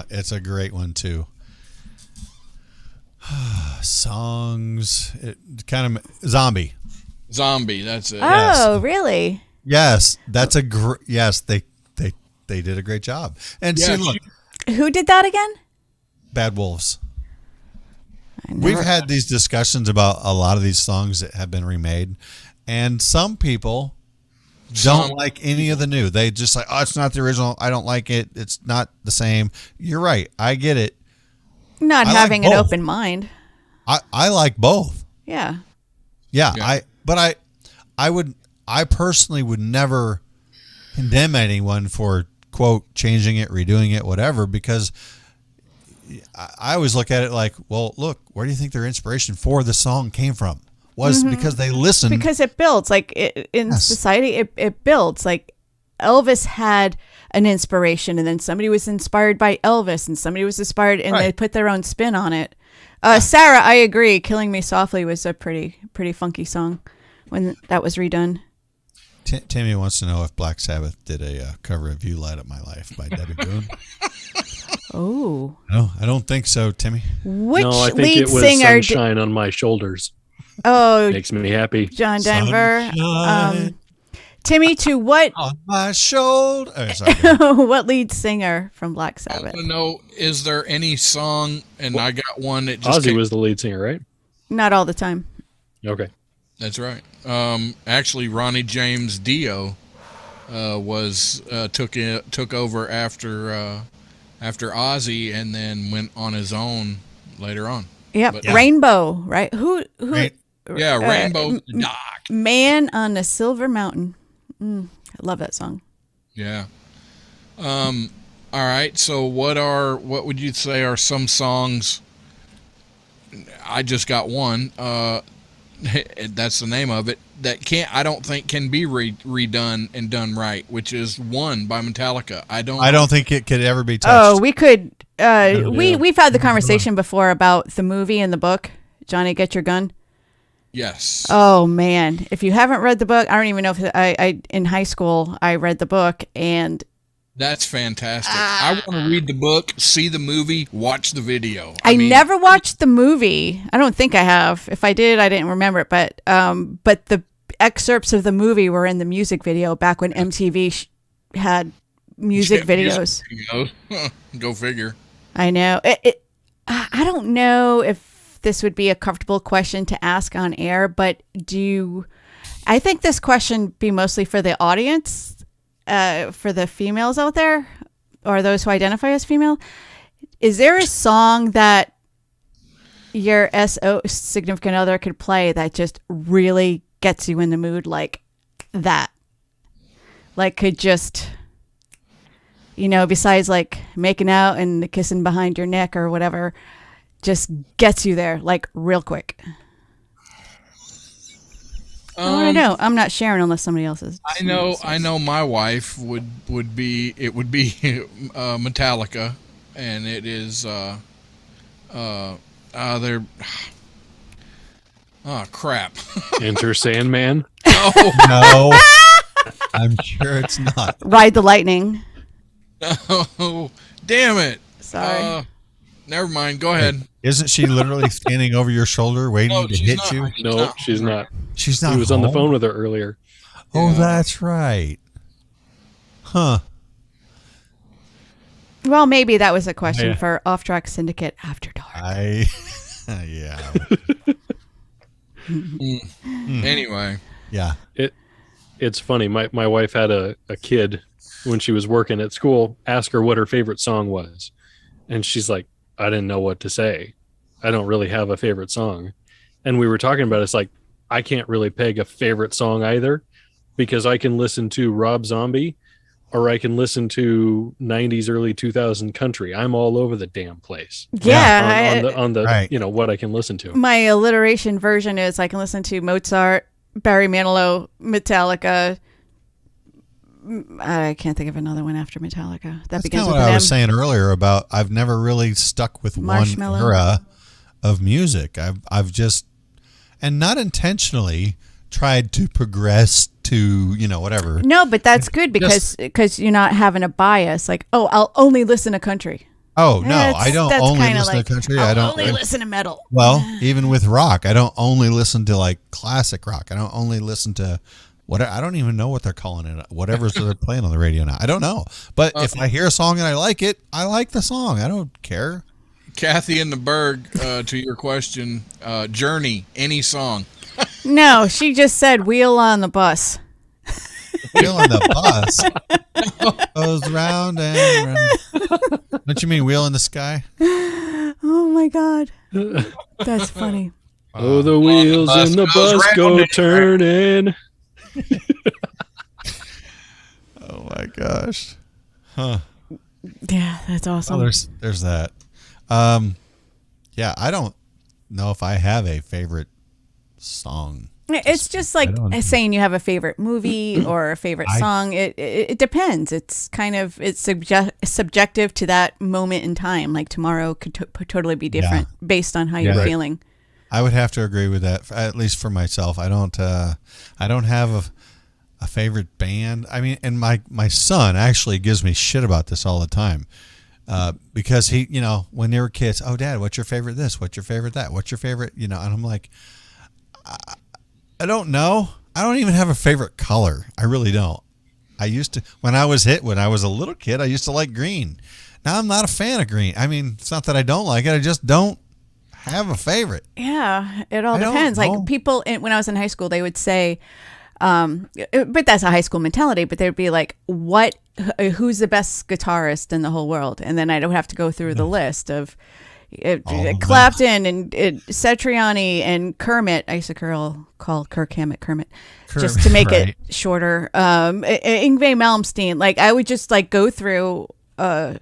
It's a great one too. Songs. It kind of Zombie. Zombie, that's it. Oh, really? Yes, that's yes. They did a great job. And Yeah, see, look, Who did that again? Bad Wolves. I never- We've had these discussions about a lot of these songs that have been remade, and some people don't like any of the new. They just like, oh, it's not the original. I don't like it. It's not the same. You're right. I get it. Not I like having an both. open mind. I like both. Yeah. Yeah. Yeah. I personally would never condemn anyone for quote changing it, redoing it, whatever, because I always look at it like, well, look, where do you think their inspiration for the song came from? Was because they listened. Because it builds. Like in society, it builds. Like Elvis had an inspiration, and then somebody was inspired by Elvis, and somebody was inspired, and they put their own spin on it. Sarah, I agree. "Killing Me Softly" was a pretty funky song when that was redone. Timmy wants to know if Black Sabbath did a cover of "You Light Up My Life" by Debbie Boone. Oh. No, I don't think so, Timmy. Which No, I think lead it was singer? "Sunshine on My Shoulders." Oh, Makes me happy. John Denver. Sunshine Timmy, to what on my shoulder. Oh, sorry. what lead singer from Black I Sabbath? want to know, is there any song, and I got one that just Ozzy was the lead singer, right? Not all the time. Okay. That's right. Actually, Ronnie James Dio took over after Ozzy, and then went on his own later on. Yep. But- Rainbow, right? Who Yeah, Rainbow Doc. Man on a Silver Mountain. I love that song. Yeah. All right. So what would you say are some songs? I just got one. That's the name of it. That I don't think can be redone and done right, which is "One" by Metallica. I don't think it could ever be touched. Oh, we could. We've had the conversation before about the movie and the book. Johnny, Get Your Gun. Yes. Oh man, if you haven't read the book, I don't even know if I in high school I read the book, and That's fantastic. I want to read the book, see the movie, watch the video. I never watched the movie. I don't think I have. If I did, I didn't remember it. But the excerpts of the movie were in the music video back when MTV had music videos. Go figure. I know. I don't know if this would be a comfortable question to ask on air, but I think this question be mostly for the audience, for the females out there, or those who identify as female. Is there a song that your significant other could play that just really gets you in the mood like that? Like could just, besides like making out and kissing behind your neck or whatever, just gets you there like real quick. I want to know. I'm not sharing unless somebody else is. I know my wife would be Metallica, and it is they're crap. Enter Sandman. No, I'm sure it's not. Ride the Lightning. Oh, damn it! Sorry. Never mind. Go ahead. Isn't she literally standing over your shoulder waiting to hit not. you? No, she's not. She's not. He was on the phone with her earlier. Oh, that's right. Huh. Well, maybe that was a question for Off Track Syndicate After Dark. Yeah. Anyway. Yeah. It's funny. My wife had a kid when she was working at school ask her what her favorite song was. And she's like, I didn't know what to say. I don't really have a favorite song. And we were talking about it's like, I can't really peg a favorite song either, because I can listen to Rob Zombie or I can listen to 90s, early 2000 country. I'm all over the damn place. Yeah. On the right. What I can listen to. My alliteration version is I can listen to Mozart, Barry Manilow, Metallica. I can't think of another one after Metallica. That That's begins kind of with what an I M. was saying earlier about I've never really stuck with one Marshmallow. era of music. I've just, and not intentionally, tried to progress to, whatever. No, but that's good because you're not having a bias. Like, I'll only listen to country. Oh, no, I don't that's only kinda listen like, to country. I'll I don't only listen to metal. Well, even with rock, I don't only listen to like classic rock. I don't only listen to I don't even know what they're calling it. Whatever's they're playing on the radio now. I don't know. But if I hear a song and I like it, I like the song. I don't care. Kathy in the Berg, to your question, Journey, any song. No, she just said wheel on the bus. Wheel on the bus goes round and round. Don't you mean wheel in the sky? Oh my God. That's funny. Oh, the wheels in the bus go turning. Oh my gosh. Huh. Yeah, that's awesome. Oh, there's that. Yeah, I don't know if I have a favorite song. It's just like saying you have a favorite movie or a favorite song. It depends. It's kind of subjective to that moment in time. Like tomorrow could totally be different based on how you're feeling. I would have to agree with that, at least for myself. I don't have a favorite band. I mean, and my son actually gives me shit about this all the time. Because he, when they were kids, oh, Dad, what's your favorite this? What's your favorite that? What's your favorite, and I'm like, I don't know. I don't even have a favorite color. I really don't. I used to, when I was a little kid, I used to like green. Now I'm not a fan of green. I mean, it's not that I don't like it. I just don't have a favorite. Yeah, it all depends. Like people, when I was in high school, they would say, but that's a high school mentality, but they'd be like, who's the best guitarist in the whole world? And then I'd have to go through the list of Clapton and Satriani and Kermit. I used to call Kirk Hammett Kermit, just to make it shorter. Yngwie Malmsteen. Like I would just like go through Randy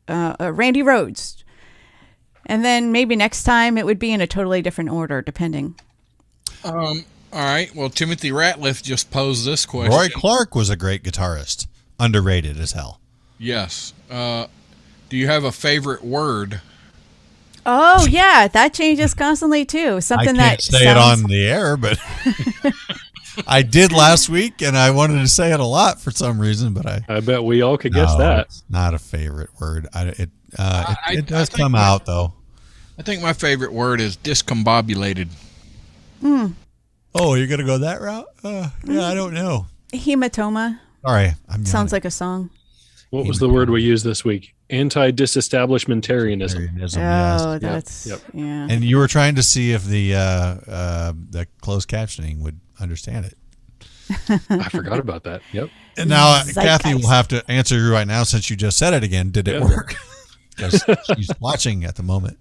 Rhoads. And then maybe next time it would be in a totally different order, depending. All right. Well, Timothy Ratliff just posed this question. Roy Clark was a great guitarist. Underrated as hell. Yes. Do you have a favorite word? Oh, yeah. That changes constantly, too. Something I can't say it on the air, but I did last week, and I wanted to say it a lot for some reason, but I bet we all could guess that. It's not a favorite word. It does come out, though. I think my favorite word is discombobulated. Oh, you're going to go that route? Yeah, I don't know. Hematoma. Sorry. Sounds like a song. What was the word we used this week? Anti-disestablishmentarianism. Oh, that's Yep. yeah. And you were trying to see if the closed captioning would understand it. I forgot about that. Yep. And now Zeitgeist. Kathy will have to answer you right now since you just said it again. Did it Yeah. work? Because she's watching at the moment.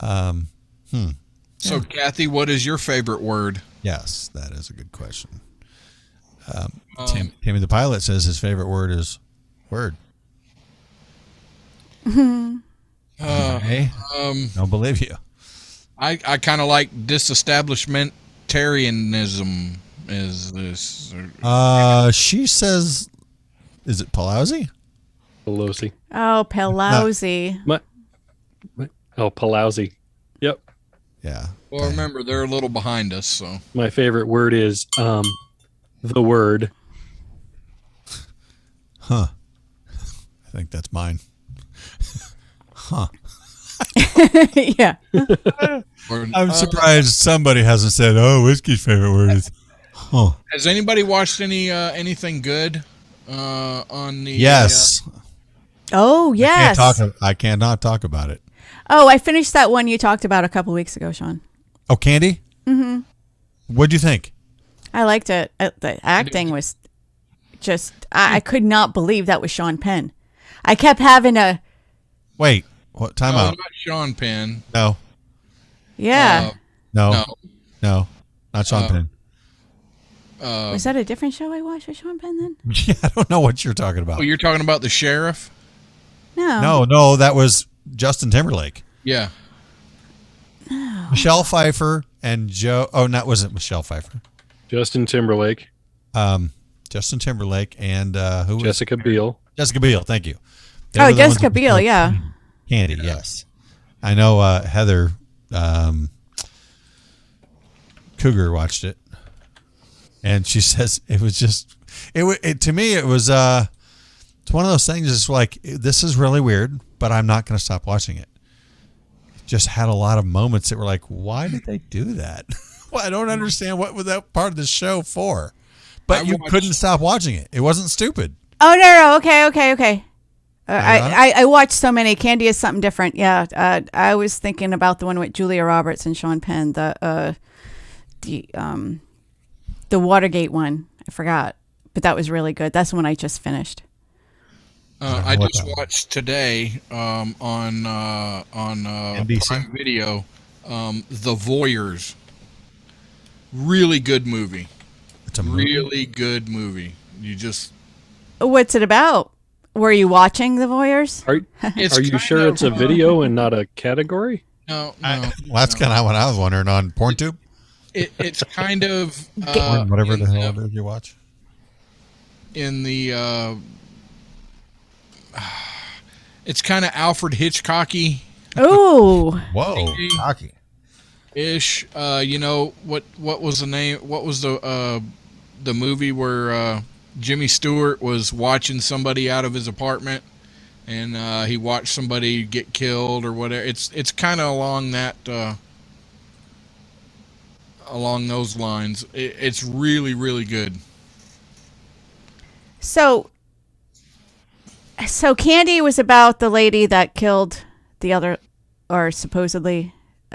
So, Kathy, what is your favorite word? Yes, that is a good question. Timmy the pilot says his favorite word is word. Okay. Don't believe you. I kind of like disestablishmentarianism. Is this? She says, is it Pelosi? Pelosi. Oh, Pelosi. Oh, Pelosi. Yep. Yeah. Well, remember they're a little behind us, so. My favorite word is the word. Huh. I think that's mine. Huh. Yeah. I'm surprised somebody hasn't said, "Oh, Whiskey's favorite word is." Huh. Has anybody watched anything good on the? Oh, Yes. yes. I cannot talk about it. Oh, I finished that one you talked about a couple weeks ago, Sean. Oh, Candy. Mm-hmm. What'd you think? I liked it. The acting was just, I could not believe that was Sean Penn. I kept having a, Wait. What? Time no, out. not Sean Penn. No. yeah. No. Not Sean Penn. Was that a different show I watched with Sean Penn then? Yeah, I don't know what you're talking about. Oh, you're talking about the sheriff? No. No, that was Justin Timberlake. Yeah. Michelle Pfeiffer and Joe. Oh, that wasn't Michelle Pfeiffer. Justin Timberlake. Justin Timberlake and who was Jessica Biel. Jessica Biel. Thank you. They Oh, were the ones Jessica who Biel, killed yeah. Candy, yes. I know Heather Cougar watched it, and she says it was just to me it was it's one of those things. It's like, this is really weird, but I'm not going to stop watching it. Just had a lot of moments that were like, why did they do that? Well, I don't understand what was that part of the show for, but you couldn't stop watching it. It wasn't stupid. Oh, no. Okay. I watched so many. Candy is something different. Yeah. I was thinking about the one with Julia Roberts and Sean Penn, the Watergate one. I forgot, but that was really good. That's the one I just finished. I just watched today on NBC? Prime Video, The Voyeurs. Really good movie. It's a movie. Really good movie. You just. What's it about? Were you watching The Voyeurs? Are you sure it's a video and not a category? No. Well, that's kind of what I was wondering on PornTube. It's kind of Whatever the hell it is you watch. in the. It's kind of Alfred Hitchcocky Ooh. Whoa, cocky. ish. You know what was the name? What was the movie where Jimmy Stewart was watching somebody out of his apartment, and he watched somebody get killed or whatever. It's kind of along that along those lines. It's really, really good. So Candy was about the lady that killed the other, or supposedly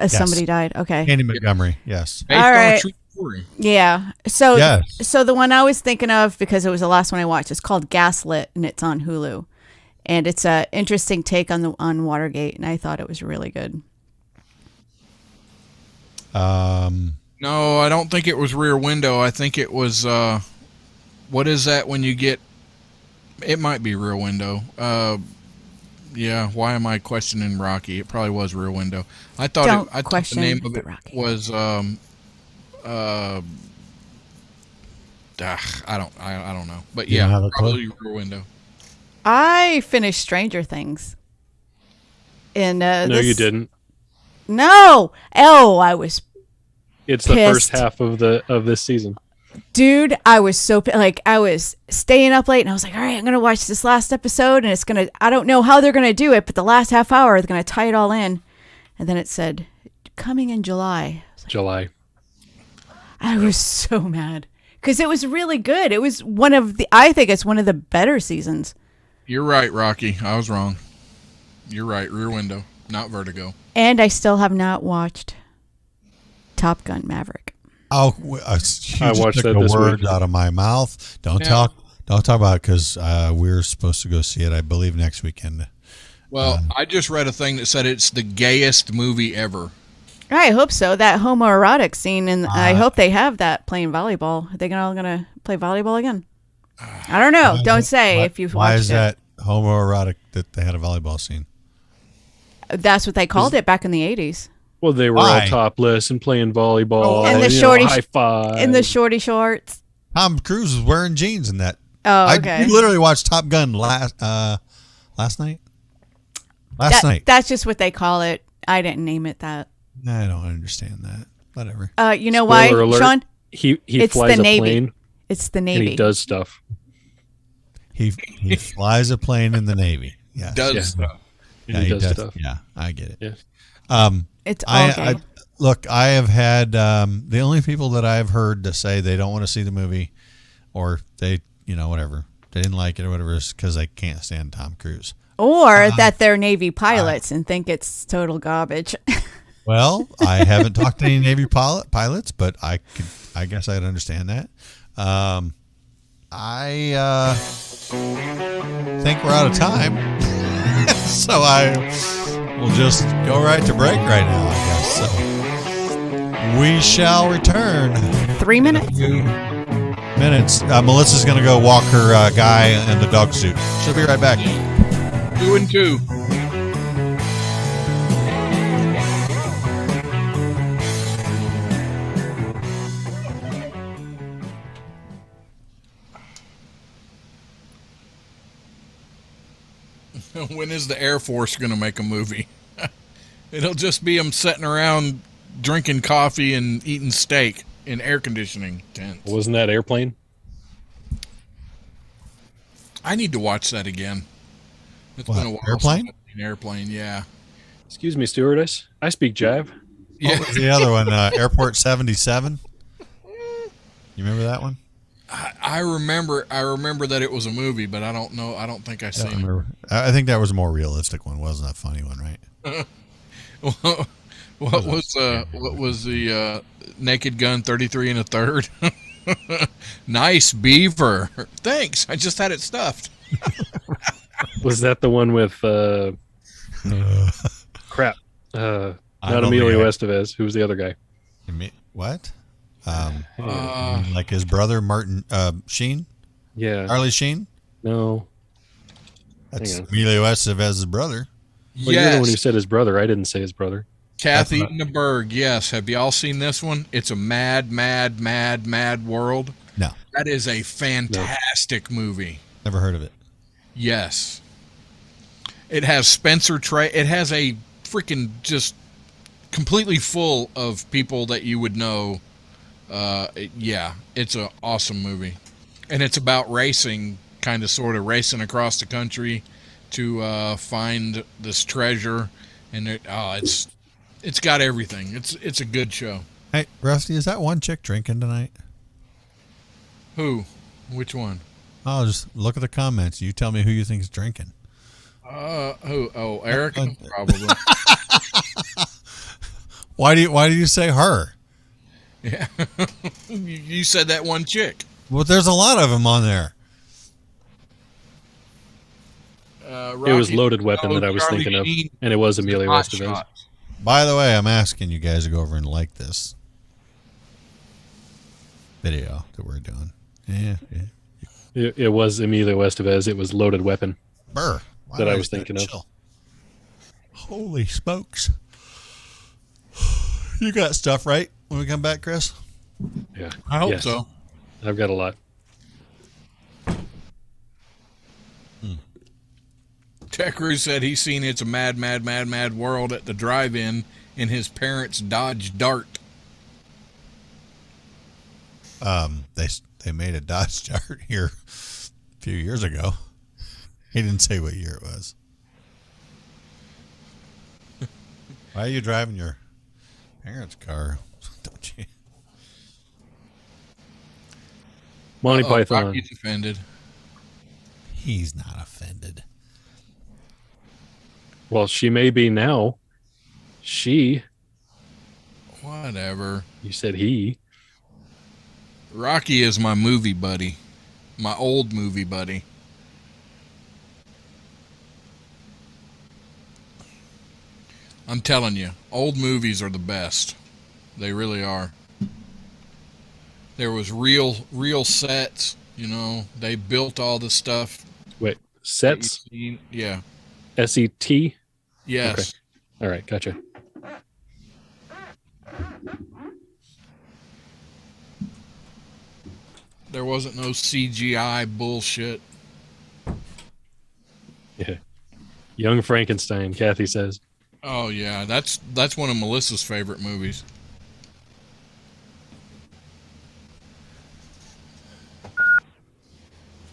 somebody died. Okay. Candy Montgomery, yes. Based All on a right. true story. Yeah. So Yes. so the one I was thinking of, because it was the last one I watched, it's called Gaslit, and it's on Hulu. And it's a interesting take on Watergate, and I thought it was really good. No, I don't think it was Rear Window. I think it was what is that when you get? It might be Rear Window. Yeah. Why am I questioning Rocky? It probably was Rear Window. I thought the question name of the it Rocky. was I don't know. But You don't have yeah, a clue? probably Rear Window. I finished Stranger Things. And No, you didn't. No. Oh, I was It's the Pissed. first half of this season. Dude, I was so I was staying up late, and I was like, all right, I'm gonna watch this last episode, and I don't know how they're gonna do it, but the last half hour they're gonna tie it all in. And then it said coming in July. July. I was so mad because it was really good. It was I think it's one of the better seasons. You're right, Rocky. I was wrong. You're right. Rear Window, not Vertigo. And I still have not watched Top Gun Maverick. Oh, I just watched took that the this words week. out of my mouth. Don't Yeah. talk about it because we're supposed to go see it, I believe, next weekend. Well, I just read a thing that said it's the gayest movie ever. I hope so. That homoerotic scene, and I hope they have that playing volleyball. Are they all gonna play volleyball again? I don't know. Don't say if you've watched Why is it. that homoerotic that they had a volleyball scene? That's what they called it back in the 80s. Well, they were Why? all topless and playing volleyball. Oh, And the you know, shorty- high five. In the shorty shorts. Tom Cruise was wearing jeans in that. Oh, okay. We literally watched Top Gun last night. Last night. That's just what they call it. I didn't name it that. I don't understand that. Whatever. You know Spoiler why, alert, Sean? He It's flies the a Navy. plane It's the and Navy. he does stuff. He flies a plane in the Navy. Yeah. Does Yeah. stuff. Yeah, he does stuff. Yeah, I get it. Yeah. It's all gay. Look, I have had the only people that I've heard to say they don't want to see the movie, or they, whatever, they didn't like it or whatever, is because they can't stand Tom Cruise. Or that they're Navy pilots and think it's total garbage. Well, I haven't talked to any Navy pilots, but I guess I'd understand that. I think we're out of time, so I will just go right to break right now, I guess. So we shall return. 3 minutes. Minutes. Melissa's going to go walk her guy in the dog suit. She'll be right back. 2 and 2. When is the Air Force going to make a movie? It'll just be them sitting around drinking coffee and eating steak in air conditioning tents. Wasn't that Airplane? I need to watch that again. It's What, been a while. Airplane? Since I've seen Airplane, yeah. Excuse me, stewardess. I speak jive. Yeah. What was the other one? Airport 77? You remember that one? I remember that it was a movie, but I don't know. I don't think I I seen don't it. remember. I think that was a more realistic one. Wasn't that a funny one, right? What was the Naked Gun 33 and a third? Nice beaver. Thanks. I just had it stuffed. Was that the one with crap? I Not don't Emilio think Estevez. Who was the other guy? What? Uh, Like his brother, Martin Sheen? Yeah. Harley Sheen? No. That's Hang on. Emilio Estevez's brother. Well, you're the one who yes. said his brother. I didn't say his brother. Kathy That's in the Berg. Yes. Have y'all seen this one? It's a mad, mad, mad, mad world. No, That is a fantastic movie. never heard of it. Yes. It has Spencer Trey. It has a freaking just completely full of people that you would know. Yeah, it's an awesome movie. And it's about racing, kind of sort of racing across the country to find this treasure. And it's got everything. It's a good show. Hey, Rusty, is that one chick drinking tonight? Who? Which one? Oh, just look at the comments. You tell me who you think is drinking. Who? Oh, Erica? Probably. Why do you say her? Yeah. You said that one chick. Well, there's a lot of them on there. It was Loaded Weapon that I was Charlie thinking of, Sheen, and it was Emilio Hot Estevez. Shots. By the way, I'm asking you guys to go over and like this video that we're doing. Yeah. It was Emilio Estevez. It was Loaded Weapon. Burr. Why That did I was say thinking of. chill? Holy smokes. You got stuff right when we come back, Chris? Yeah. I hope Yes. so. I've got a lot. Ted Cruz said he's seen It's a Mad, Mad, Mad, Mad World at the drive-in in his parents' Dodge Dart. They made a Dodge Dart here a few years ago. He didn't say what year it was. Why are you driving your parents' car? Don't you? Monty Python. Rocky's offended. He's not offended. Well, she may be now. She. Whatever. You said he. Rocky is my movie buddy. My old movie buddy. I'm telling you, old movies are the best. They really are. There was real sets, you know. They built all the stuff. Wait, sets? Yeah. S-E-T? Yes. Okay. All right, gotcha. There wasn't no CGI bullshit. Yeah. Young Frankenstein, Kathy says. Oh yeah, that's one of Melissa's favorite movies.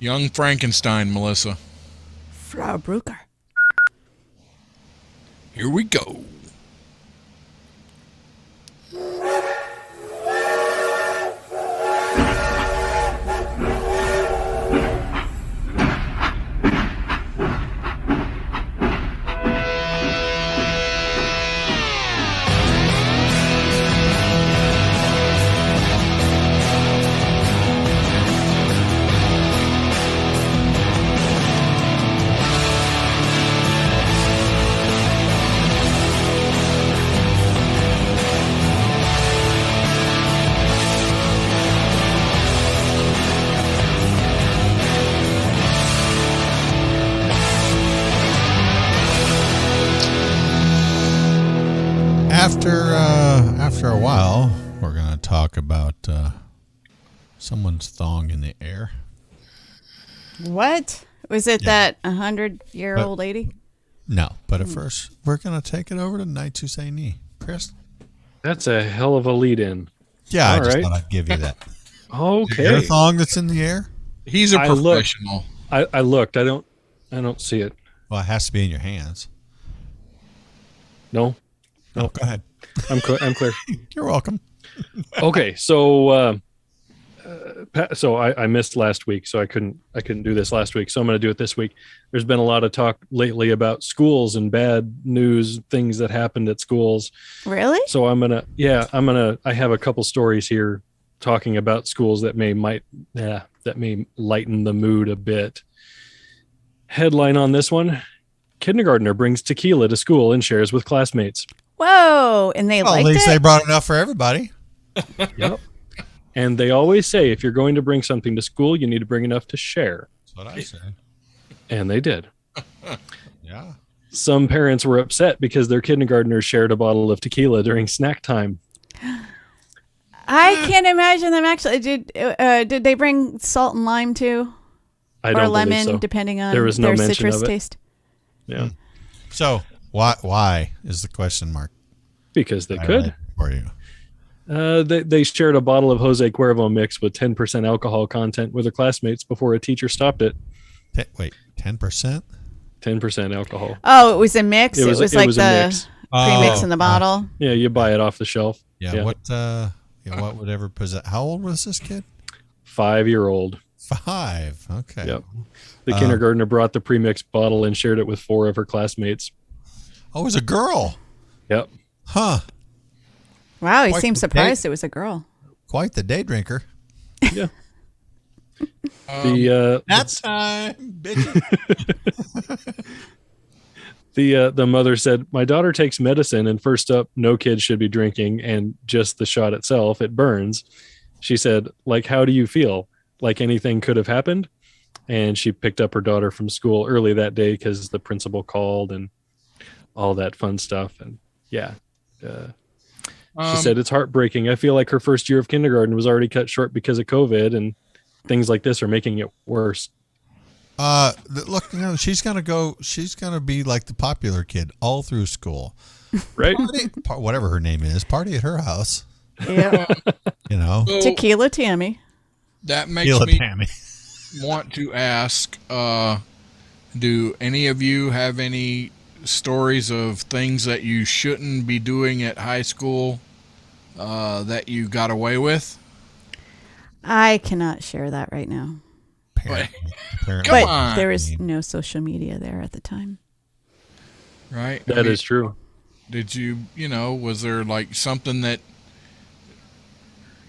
Young Frankenstein, Melissa. Frau Brucker. Here we go. After a while, we're going to talk about someone's thong in the air. What? Was it that 100-year-old lady? No, but at first, we're going to take it over to Night to Say Knee. Chris? That's a hell of a lead-in. Yeah, All I just right. thought I'd give you that. Okay. Is there a thong that's in the air? He's a professional. I looked. I don't see it. Well, it has to be in your hands. No. Oh, go ahead. I'm clear. You're welcome. Okay, so I missed last week, so I couldn't do this last week. So I'm going to do it this week. There's been a lot of talk lately about schools and bad news, things that happened at schools. Really? So I have a couple stories here talking about schools that may lighten the mood a bit. Headline on this one: kindergartner brings tequila to school and shares with classmates. Whoa! And they Well, liked at least it? they brought enough for everybody. Yep. And they always say if you're going to bring something to school, you need to bring enough to share. That's what I say. And they did. Yeah. Some parents were upset because their kindergartners shared a bottle of tequila during snack time. I can't imagine them actually. Did they bring salt and lime too? I Or don't lemon, believe so. depending on There was no their mention citrus of it. taste? Yeah. So why is the question mark? Because they I could. read for you. They shared a bottle of Jose Cuervo mix with 10% alcohol content with their classmates before a teacher stopped it. Wait, 10%? 10% alcohol. Oh, it was a mix. It was like a the mix. premix in the bottle. Yeah, you buy it off the shelf. Yeah. What would ever possess? How old was this kid? 5-year-old. 5. Okay. Yep. The kindergartner brought the premixed bottle and shared it with 4 of her classmates. Oh, it was a girl. Yep. Huh. Wow, he Quite seemed the surprised day. it was a girl. Quite the day drinker. Yeah. That's time, bitch. The mother said, "My daughter takes medicine, and first up, no kid should be drinking, and just the shot itself, it burns." She said, "Like, how do you feel? Like anything could have happened?" And she picked up her daughter from school early that day because the principal called and all that fun stuff. And yeah, she said, "It's heartbreaking. I feel like her first year of kindergarten was already cut short because of COVID, and things like this are making it worse." Look, she's gonna be like the popular kid all through school, Right? whatever her name is, party at her house. Yeah. So Tequila Tammy. that makes Feel it, me Tammy. want to ask, do any of you have any stories of things that you shouldn't be doing at high school that you got away with? I cannot share that right now. Apparently. Come But on. there was no social media there at the time. Right? That is true. Did you, was there like something that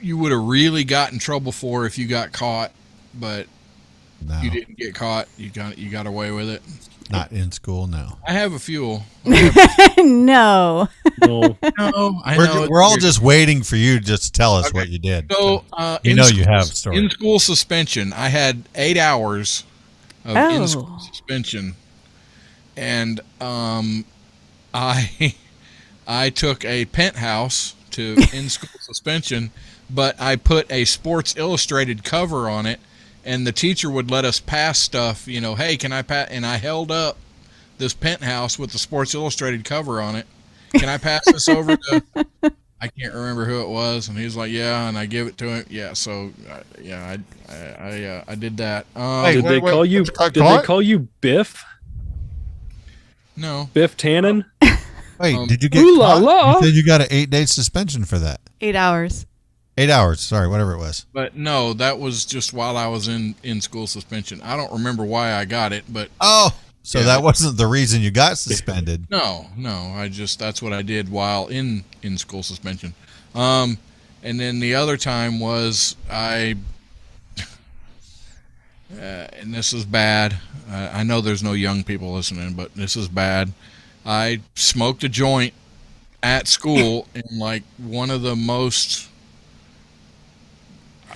you would have really got in trouble for if you got caught, but No, you didn't get caught? You got away with it? not in school. No, I have a few. No. No. No, I know. we're all just waiting for you to just tell us what you did. So, we know you have stories. in school suspension. I had 8 hours of Oh. in school suspension, and I took a penthouse to in school suspension, but I put a Sports Illustrated cover on it, and the teacher would let us pass stuff. Hey, can I pass? And I held up this penthouse with the Sports Illustrated cover on it. Can I pass this over to? I can't remember who it was, and he's like, "Yeah," and I give it to him. Yeah, so I did that. Did they call you? Did they call you Biff? No, Biff Tannen? Wait, did you get ooh la caught? la. You said you got an 8-day suspension for that. 8 hours. 8 hours. Sorry, whatever it was. but no, that was just while I was in school suspension. I don't remember why I got it, but Oh, so Yeah. that wasn't the reason you got suspended. no, that's what I did while in school suspension. And then the other time was and this is bad. I know there's no young people listening, but this is bad. I smoked a joint at school in like one of the most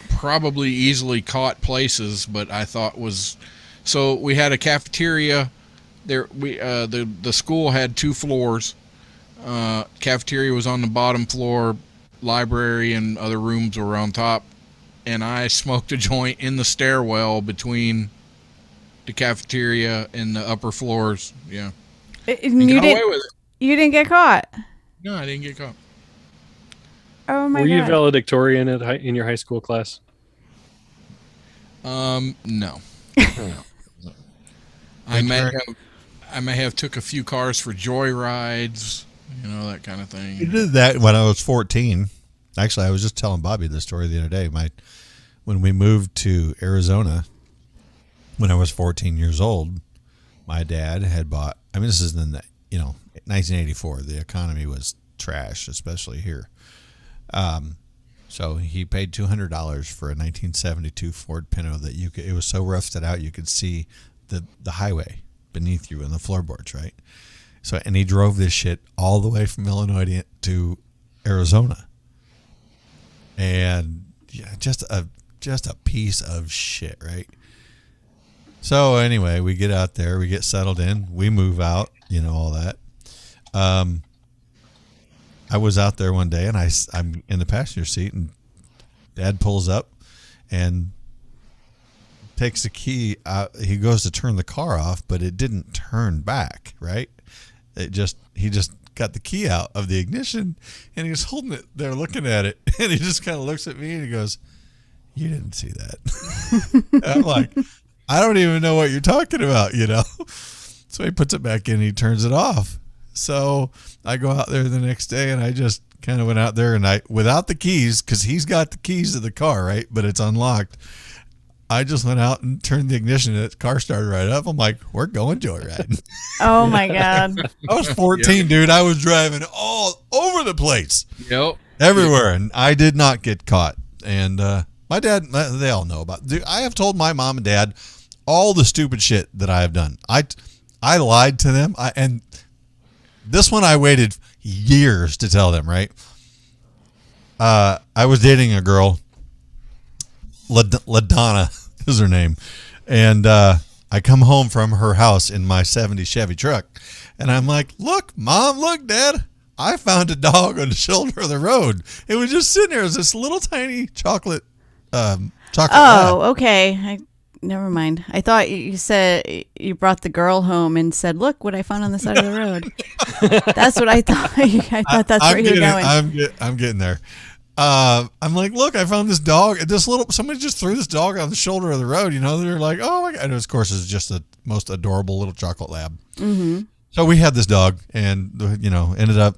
probably easily caught places, but I thought was so we had a cafeteria there. The school had 2 floors. Cafeteria was on the bottom floor, library and other rooms were on top, and I smoked a joint in the stairwell between the cafeteria and the upper floors. Yeah, and You got away didn't. with it. You didn't get caught. No, I didn't get caught. Oh my Were you god. valedictorian in your high school class? No. I may have took a few cars for joyrides, that kind of You thing. did that when I was 14. Actually, I was just telling Bobby this story the other day. When we moved to Arizona, when I was 14 years old, my dad had bought. I mean, this is in the 1984. The economy was trash, especially here. So he paid $200 for a 1972 Ford Pinto that it was so rusted out you could see the highway beneath you and the floorboards, right? So, and he drove this shit all the way from Illinois to Arizona. And yeah, just a piece of shit, right? So anyway, we get out there, we get settled in, we move out, all that. I was out there one day and I'm in the passenger seat and Dad pulls up and takes the key out. He goes to turn the car off, but it didn't turn back, right? He just got the key out of the ignition and he was holding it there looking at it. And he just kind of looks at me and he goes, "You didn't see that." And I'm like, "I don't even know what you're talking about, So he puts it back in and he turns it off. So I go out there the next day and I just kind of went out there and without the keys, because he's got the keys to the car, right? But it's unlocked. I just went out and turned the ignition and the car started right up. I'm like, "We're going joyriding." Oh my god. I was 14, dude. I was driving all over the place, Yep. everywhere, and I did not get caught. And my dad, they all know about. Dude, I have told my mom and dad all the stupid shit that I have done. I lied to them. And this one I waited years to tell them, right? I was dating a girl, LaDonna is her name, and I come home from her house in my 70 Chevy truck, and I'm like, "Look, Mom, look, Dad, I found a dog on the shoulder of the road. It was just sitting there as this little tiny chocolate lab." Oh, okay. Never mind. I thought you said you brought the girl home and said, "Look what I found on the side of the road." That's what I thought. I thought that's where you were going. I'm getting there. I'm like, "Look, I found this dog. Somebody just threw this dog on the shoulder of the road. They're like, oh my god!" And of course, it's just the most adorable little chocolate lab. Mm-hmm. So we had this dog, and ended up,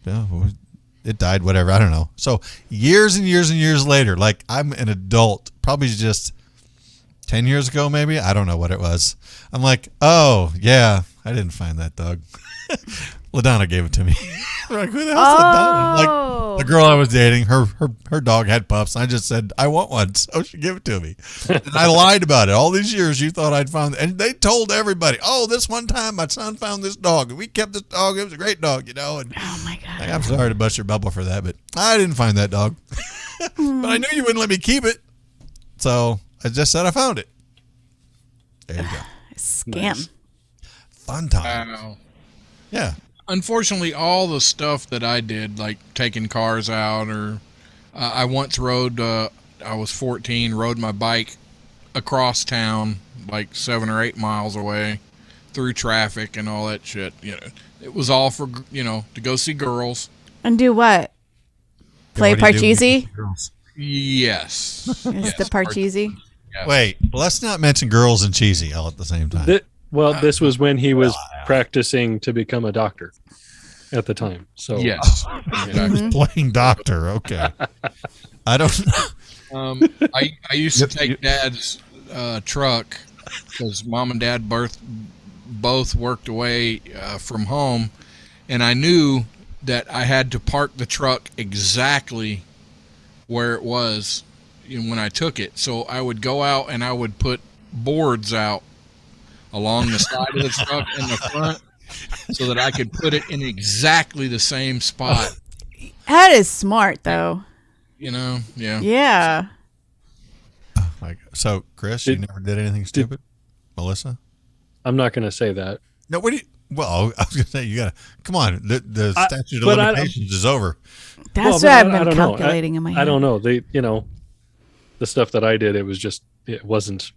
it died. Whatever, I don't know. So years and years and years later, like I'm an adult, probably just 10 years ago, maybe. I don't know what it was. I'm like, oh, yeah, I didn't find that dog. LaDonna gave it to me. Like, who the hell's LaDonna? Like, the girl I was dating, her dog had pups. I just said, I want one, so she gave it to me. And I lied about it. All these years, you thought I'd found it. And they told everybody, oh, this one time my son found this dog. And we kept this dog. It was a great dog, And, Oh, my God. I'm sorry to bust your bubble for that, but I didn't find that dog. But I knew you wouldn't let me keep it. So I just said I found it. There you go. Scam. Nice. Fun time. Wow. Yeah. Unfortunately, all the stuff that I did, like taking cars out, or I once rode, I was 14, rode my bike across town, like 7 or 8 miles away, through traffic and all that shit. It was all for, to go see girls. And do what? Play What do you do with Parcheesi? girls? Yes. Is Yes, the Parcheesi? yes. Wait, let's not mention girls and cheesy all at the same time. This was when he was practicing to become a doctor at the time. So Yes. Mm-hmm. Playing doctor. Okay. I don't know. I used to take Dad's truck because Mom and Dad both worked away from home, and I knew that I had to park the truck exactly where it was when I took it. So I would go out and I would put boards out along the side of the truck in the front so that I could put it in exactly the same spot. That is smart, though. Yeah. Yeah. Oh my God. So, Chris, you never did anything stupid? Melissa? I'm not going to say that. No, what do you... Well, I was going to say, you got to... Come on. The statute of but limitations is over. That's Well, what but I've I been don't know. calculating in my head. I don't know. The stuff that I did, it wasn't,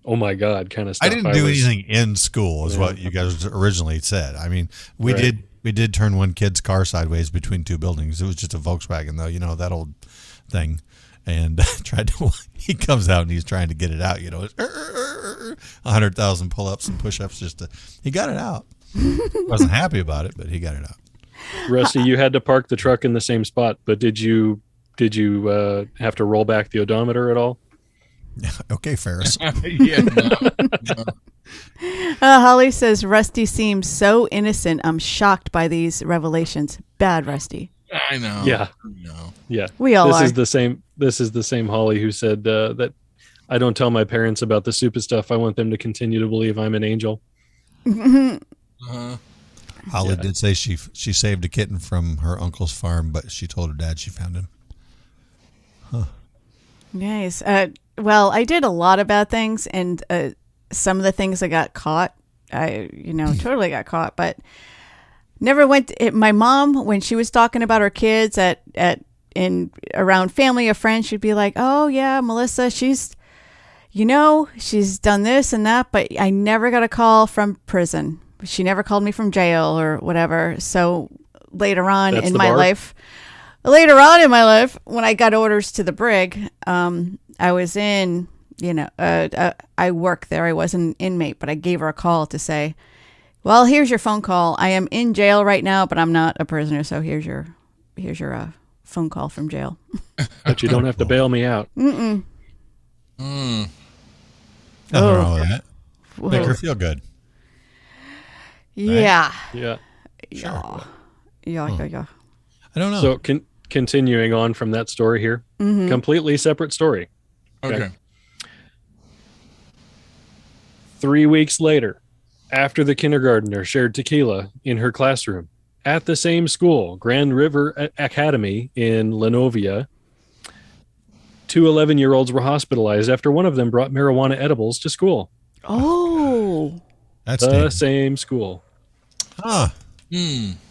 oh my God, kind of stuff. I didn't do anything in school, is what you guys originally said. I mean, we did turn one kid's car sideways between two buildings. It was just a Volkswagen, though, that old thing. And he comes out and he's trying to get it out, it's 100,000 pull-ups and push-ups he got it out. Wasn't happy about it, but he got it out. Rusty, you had to park the truck in the same spot, but did you have to roll back the odometer at all? Okay, Ferris. Yeah. No. Holly says, Rusty seems so innocent. I'm shocked by these revelations. Bad Rusty. I know. Yeah. No. Yeah. We all this are. This is the same Holly who said that I don't tell my parents about the stupid stuff. I want them to continue to believe I'm an angel. Uh-huh. Holly did say she saved a kitten from her uncle's farm, but she told her dad she found him. Huh. Nice. Well, I did a lot of bad things, and some of the things I got caught. I totally got caught, but never went. My mom, when she was talking about her kids around family or friends, she'd be like, "Oh yeah, Melissa, she's done this and that," but I never got a call from prison. She never called me from jail or whatever. So later on in my life, when I got orders to the brig, I was in, I worked there. I was an inmate, but I gave her a call to say, well, here's your phone call. I am in jail right now, but I'm not a prisoner. So here's your phone call from jail. But you don't have to bail me out. Mm-mm. Nothing wrong with that. Make her feel good. Yeah. Yeah. Yeah. Yeah. I don't know. So continuing on from that story here, completely separate story. Okay. 3 weeks later, after the kindergartner shared tequila in her classroom at the same school, Grand River Academy in Lenovia, 2 11-year-olds were hospitalized after one of them brought marijuana edibles to school. Oh. That's the dangerous. same school. Huh.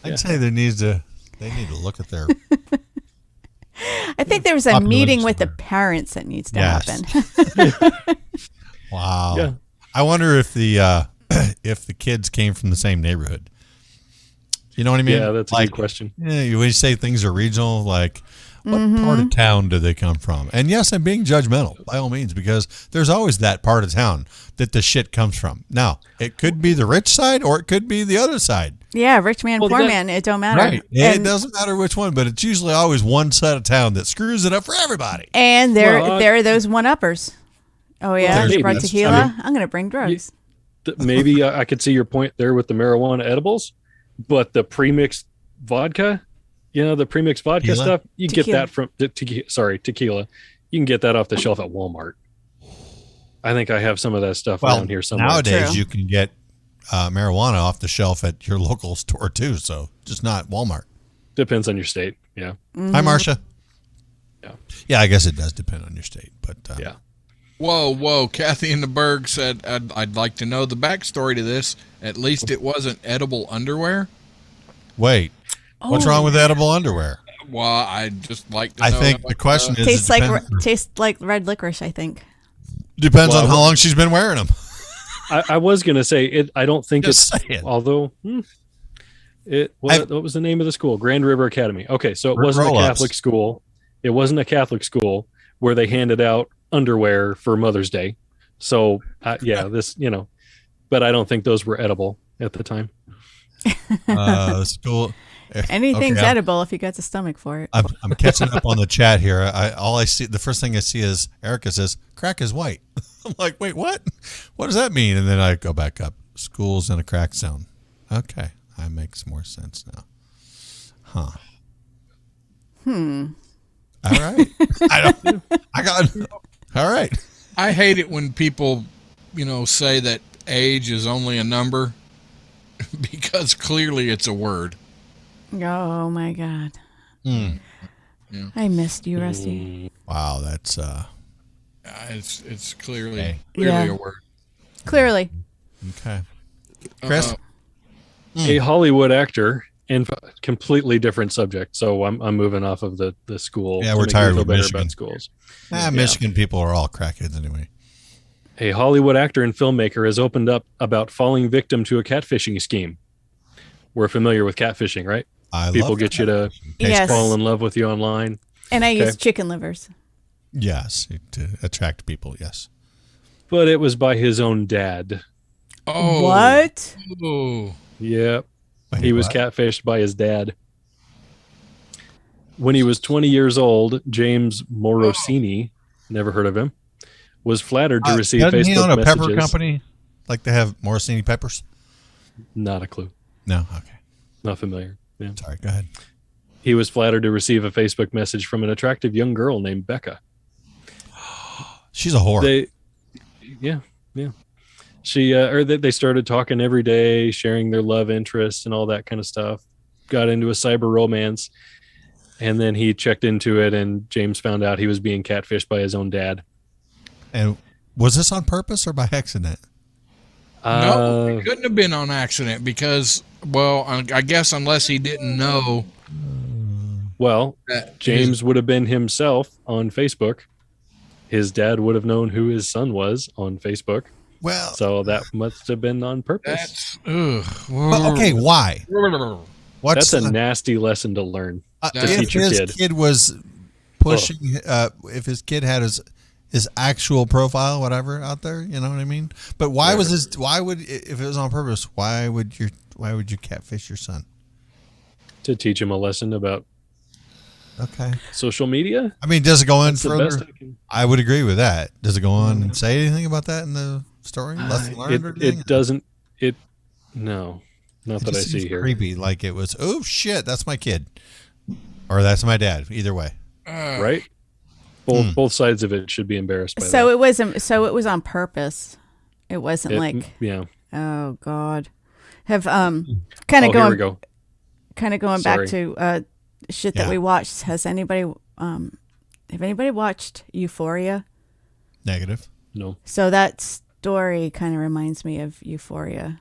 I'd say they need to look at their... I think there's a meeting with the parents that needs to happen. Wow. Yeah. I wonder if the kids came from the same neighborhood. You know what I mean? Yeah, that's a good question. Yeah, when you say things are regional, like what part of town do they come from? And yes, I'm being judgmental by all means, because there's always that part of town that the shit comes from. Now, it could be the rich side or it could be the other side. Yeah, rich man, poor man, it don't matter. Right. It doesn't matter which one, but it's usually always one side of town that screws it up for everybody. And there are those one-uppers. Oh yeah, Well, you maybe. brought I tequila. mean, I'm gonna bring drugs. Maybe I could see your point there with the marijuana edibles, but the premixed vodka, the premixed vodka Tequila? stuff, you get Tequila. that from tequila. You can get that off the shelf at Walmart. I think I have some of that stuff Well, around here somewhere. nowadays True. you can get marijuana off the shelf at your local store too, so just not Walmart. Depends on your state. Yeah. Hi, Marcia. Yeah. Yeah, I guess it does depend on your state, but Yeah. Whoa. Kathy in the Berg said, I'd like to know the backstory to this. At least it wasn't edible underwear. wait, what's wrong with edible underwear? Well, I'd just like to know. I think the question is Tastes it like depends, tastes like red licorice. I think. depends Well, on how long she's been wearing them. I was going to say it. I don't think Just it's, saying. although what was the name of the school? Grand River Academy. Okay. So it wasn't a Roll-ups. Catholic school. It wasn't a Catholic school where they handed out underwear for Mother's Day. So but I don't think those were edible at the time. School. Anything's Okay, edible if you got the stomach for it. I'm catching up on the chat here. The first thing I see is Erica says crack is white. I'm like, wait, what? What does that mean? And then I go back up. Schools in a crack zone. Okay, that makes more sense now. Huh. All right. All right. I hate it when people, say that age is only a number because clearly it's a word. Oh my god. Yeah. I missed you, Rusty. Wow, that's It's clearly Okay. Yeah. a word. Clearly. okay. Chris, A Hollywood actor, and completely different subject. So I'm moving off of the school. Yeah, to we're make me tired feel with better Michigan. about schools. Michigan people are all crackheads anyway. A Hollywood actor and filmmaker has opened up about falling victim to a catfishing scheme. We're familiar with catfishing, right? People get you to Yes. fall in love with you online. And I Okay. use chicken livers. Yes, to attract people. Yes. But it was by his own dad. Oh. What? Oh. Yep. Wait, He was what? catfished by his dad. When he was 20 years old, James Morosini, never heard of him, was flattered to receive Doesn't Facebook he own a messages. pepper company? Like they have Morosini peppers? Not a clue. No. Okay. Not familiar. Yeah. Sorry. Go ahead. He was flattered to receive a Facebook message from an attractive young girl named Becca. She's a whore. Yeah. They started talking every day, sharing their love interests and all that kind of stuff. Got into a cyber romance, and then he checked into it, and James found out he was being catfished by his own dad. And was this on purpose or by accident? No, it couldn't have been on accident because, well, I guess unless he didn't know Well, that James would have been himself on Facebook. His dad would have known who his son was on Facebook. Well, So that must have been on purpose. That's well, okay. Why? What's That's a nasty lesson to learn. to if teach your his kid. kid was pushing, if his kid had his actual profile, whatever, out there, you know what I mean? But why was his? Why would, if it was on purpose? Why would you catfish your son? To teach him a lesson about Okay. social media. I mean, does it go in That's the best further? I can. I would agree with that. Does it go on and say anything about that in the story? Lesson learned or anything? It doesn't. No, not It that I just see seems here. creepy. Like it was, oh shit, that's my kid, or that's my dad. Either way. Right? Both sides of it should be embarrassed by So that. it wasn't. So it was on purpose. It wasn't like. Yeah. Oh God. Have kind Oh, of here we going go. kind of going Sorry. back to shit that Yeah. we watched. Has anybody have anybody watched Euphoria? Negative. No. So that story kind of reminds me of Euphoria.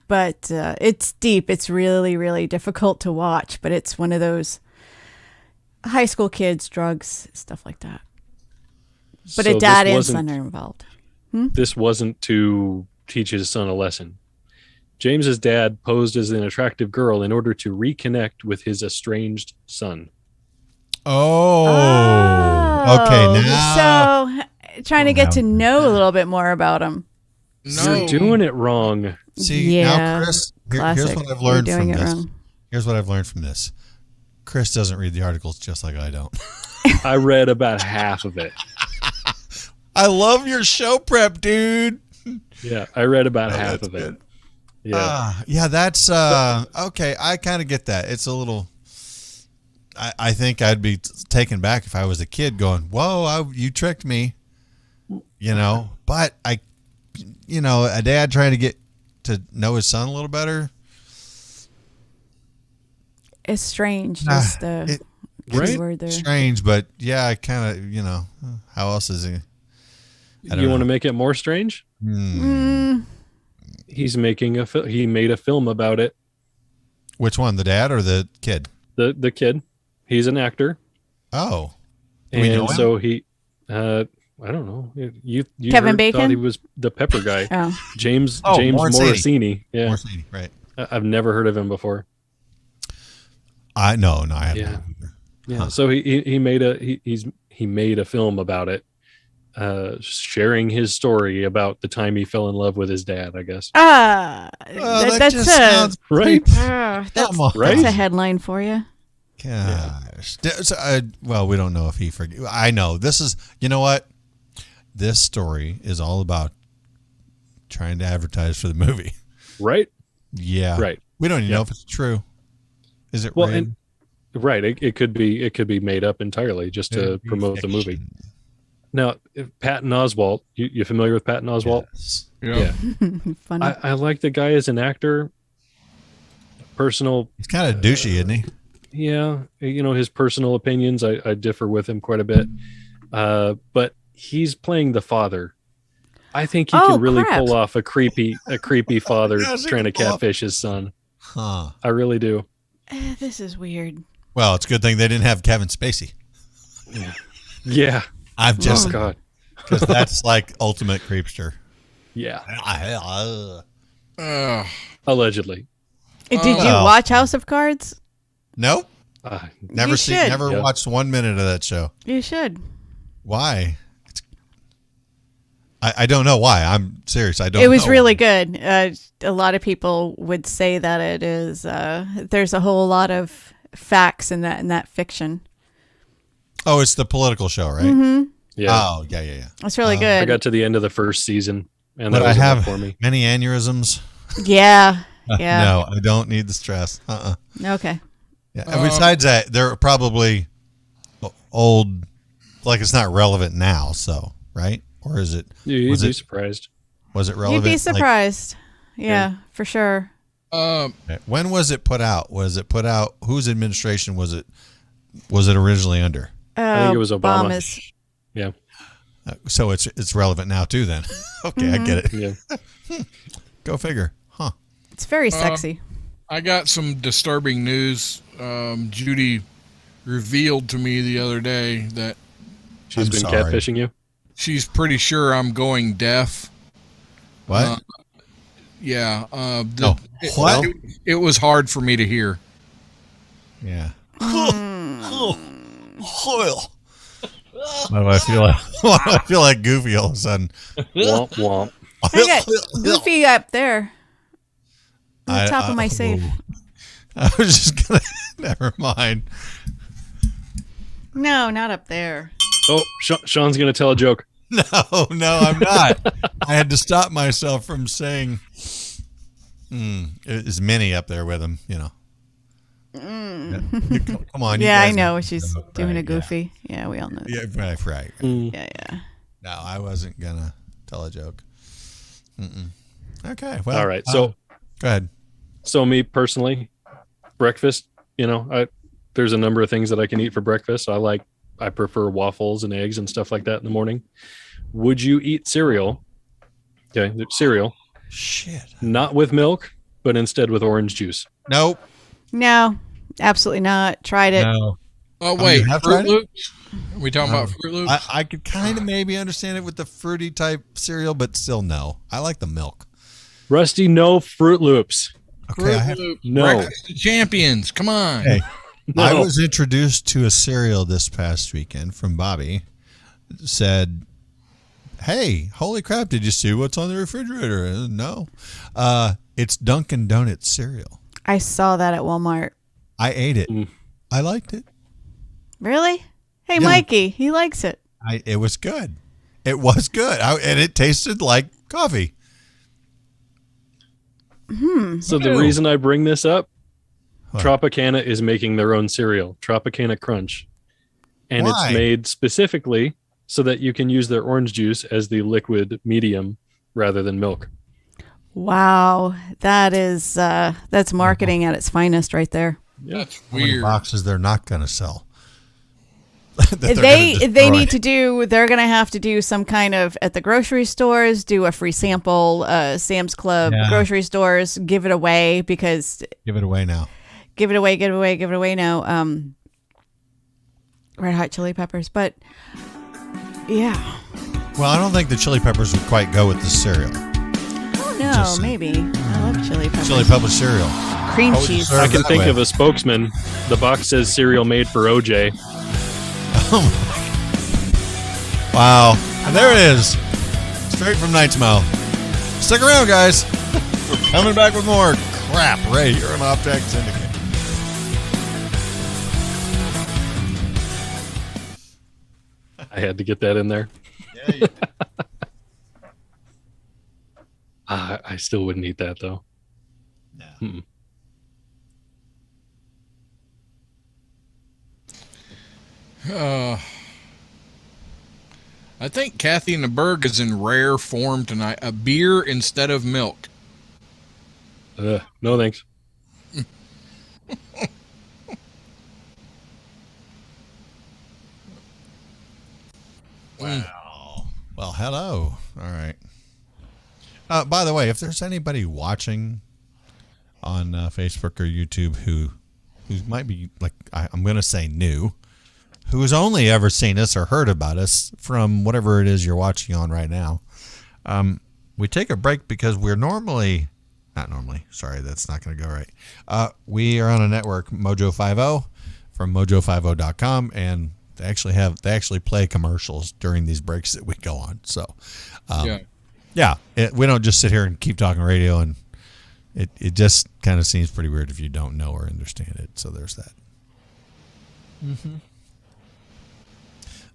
But it's deep. It's really, really difficult to watch. But it's one of those high school kids, drugs, stuff like that. But So a dad this and wasn't- son are involved. This wasn't to teach his son a lesson. James's dad posed as an attractive girl in order to reconnect with his estranged son. Oh. Okay. Now. So trying to get to know a little bit more about him. No. You're doing it wrong. See Yeah, now, Chris. Here's classic. what I've You're learned doing from it this. wrong. Here's what I've learned from this. Chris doesn't read the articles just like I don't. I read about half of it. I love your show prep, dude. Yeah, I read about half that's of it. good. Yeah. That's okay. I kind of get that. It's a little. I think I'd be taken back if I was a kid, going, "Whoa, you tricked me," But a dad trying to get to know his son a little better. It's strange. Just the right? word there. Strange, but yeah, I kind of, how else is he? You want to make it more strange? He's making he made a film about it. Which one, the dad or the kid? The kid. He's an actor. Oh. And so he, I don't know. You Kevin Bacon? thought he was the Pepper guy. Oh. James Morrissey. Yeah. Morrissey, right. I've never heard of him before. I haven't. Yeah. Huh. So he made a film about it, sharing his story about the time he fell in love with his dad, I guess. That just sounds right. That's right. a headline for you. Gosh. Well, we don't know if he forgave. I know. This is, you know what? This story is all about trying to advertise for the movie. Right? Yeah. Right. We don't even know if it's true. Is it right? Right. It could be made up entirely just to promote the movie. Now, Patton Oswalt, you familiar with Patton Oswalt? Yes. Yeah. Funny. I like the guy as an actor. Personal. He's kind of douchey, isn't he? Yeah. His personal opinions, I differ with him quite a bit. But he's playing the father. I think he can really pull off a creepy father trying to catfish his son. Huh. I really do. This is weird. Well, it's a good thing they didn't have Kevin Spacey. Yeah. I've just God. Because that's like ultimate creepster. Yeah. Allegedly. Did you watch House of Cards? Nope. Never should. watched 1 minute of that show. You should. Why? I don't know why. I'm serious. I don't know. It was really good. A lot of people would say that it is. There's a whole lot of facts in that fiction. Oh, it's the political show, right? Mm-hmm. Yeah. Oh, yeah. It's really good. I got to the end of the first season, and But that was I have enough for me. many aneurysms. Yeah. No, I don't need the stress. Okay. Yeah. And besides that, they're probably old. Like it's not relevant now. So right, or is it? You'd be surprised. Was it relevant? You'd be surprised. Yeah, for sure. When was it put out? Was it put out? Whose administration was it? Was it originally under? I think it was Obama. Obama's. Yeah. So it's relevant now too. Then okay, I get it. Yeah. Go figure. Huh. It's very sexy. I got some disturbing news. Judy revealed to me the other day that She's been catfishing you? she's pretty sure I'm going deaf. What? Yeah. What? It was hard for me to hear. Yeah. Why do I feel like? Why do I feel like Goofy all of a sudden? Womp womp. I got Goofy up there. On the top of my safe. I was just gonna. Never mind. No, not up there. Oh, Sean's going to tell a joke. No, I'm not. I had to stop myself from saying. Is Minnie up there with him? Come on. Yeah, I know she's doing a Goofy. Yeah, we all know. Yeah, right. Yeah. No, I wasn't gonna tell a joke. Okay. Well. All right. So go ahead. So me personally, breakfast, there's a number of things that I can eat for breakfast. I prefer waffles and eggs and stuff like that in the morning. Would you eat cereal? Okay, cereal. Shit. Not with milk, but instead with orange juice. Nope. No, absolutely not. Tried it. No. Oh, wait. you have Fruit tried it? Loops? Are we talking about Fruit Loops? I could kind of maybe understand it with the fruity type cereal, but still no. I like the milk. Rusty, no Fruit Loops. Okay. Fruit Loops. No. Breakfast of Champions. Come on. Hey, No. I was introduced to a cereal this past weekend from Bobby. Said, "Hey, holy crap! Did you see what's on the refrigerator?" No, it's Dunkin' Donuts cereal. I saw that at Walmart. I ate it. I liked it. Really? Hey, Yeah. Mikey, he likes it. It was good. It was good, and it tasted like coffee. So the reason I bring this up, What? Tropicana is making their own cereal, Tropicana Crunch. And Why? it's made specifically so that you can use their orange juice as the liquid medium rather than milk. Wow, that's marketing at its finest right there. That's How many weird. boxes they're not going to sell? They need to do. They're going to have to do some kind of at the grocery stores. Do a free sample. Sam's Club grocery stores. Give it away because give it away now. Give it away now. Red Hot Chili Peppers, but yeah. Well, I don't think the Chili Peppers would quite go with the cereal. Oh no, Just maybe. I love chili peppers. Chili Pepper cereal. Cream How would you cheese. serve I can that think way? of a spokesman. The box says cereal made for OJ. Wow. And there it is. Straight from Knight's mouth. Stick around, guys. We're coming back with more crap right here on Track Syndicate. I had to get that in there. Yeah, you did. I still wouldn't eat that though. No. Mm-mm. I think Kathy and the Berg is in rare form tonight. A beer instead of milk. No thanks. Wow. Well, hello. All right. By the way, if there's anybody watching on Facebook or YouTube who might be like I'm going to say new, who has only ever seen us or heard about us from whatever it is you're watching on right now, we take a break because we're not normally. Sorry, that's not going to go right. We are on a network, Mojo 50, from mojo50.com, and they actually play commercials during these breaks that we go on. So, we don't just sit here and keep talking radio, and it just kind of seems pretty weird if you don't know or understand it. So there's that. Mm-hmm.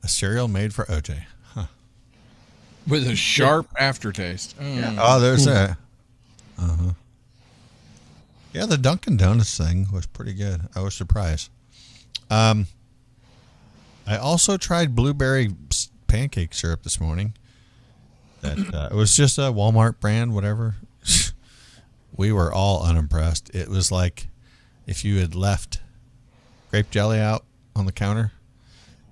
A cereal made for OJ. Huh. With a sharp aftertaste. Oh, there's that. Uh-huh. Yeah, the Dunkin' Donuts thing was pretty good. I was surprised. I also tried blueberry pancake syrup this morning. That it was just a Walmart brand, whatever. We were all unimpressed. It was like if you had left grape jelly out on the counter,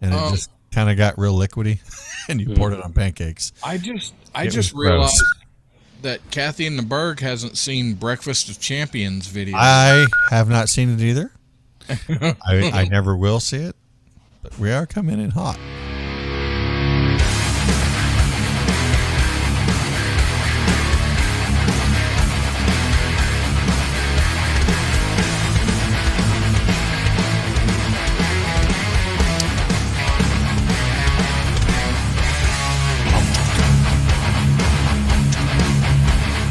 and it just kind of got real liquidy, and you poured it on pancakes. I just was realized gross. that Kathy and the Berg hasn't seen Breakfast of Champions video. I have not seen it either. I never will see it, but we are coming in hot.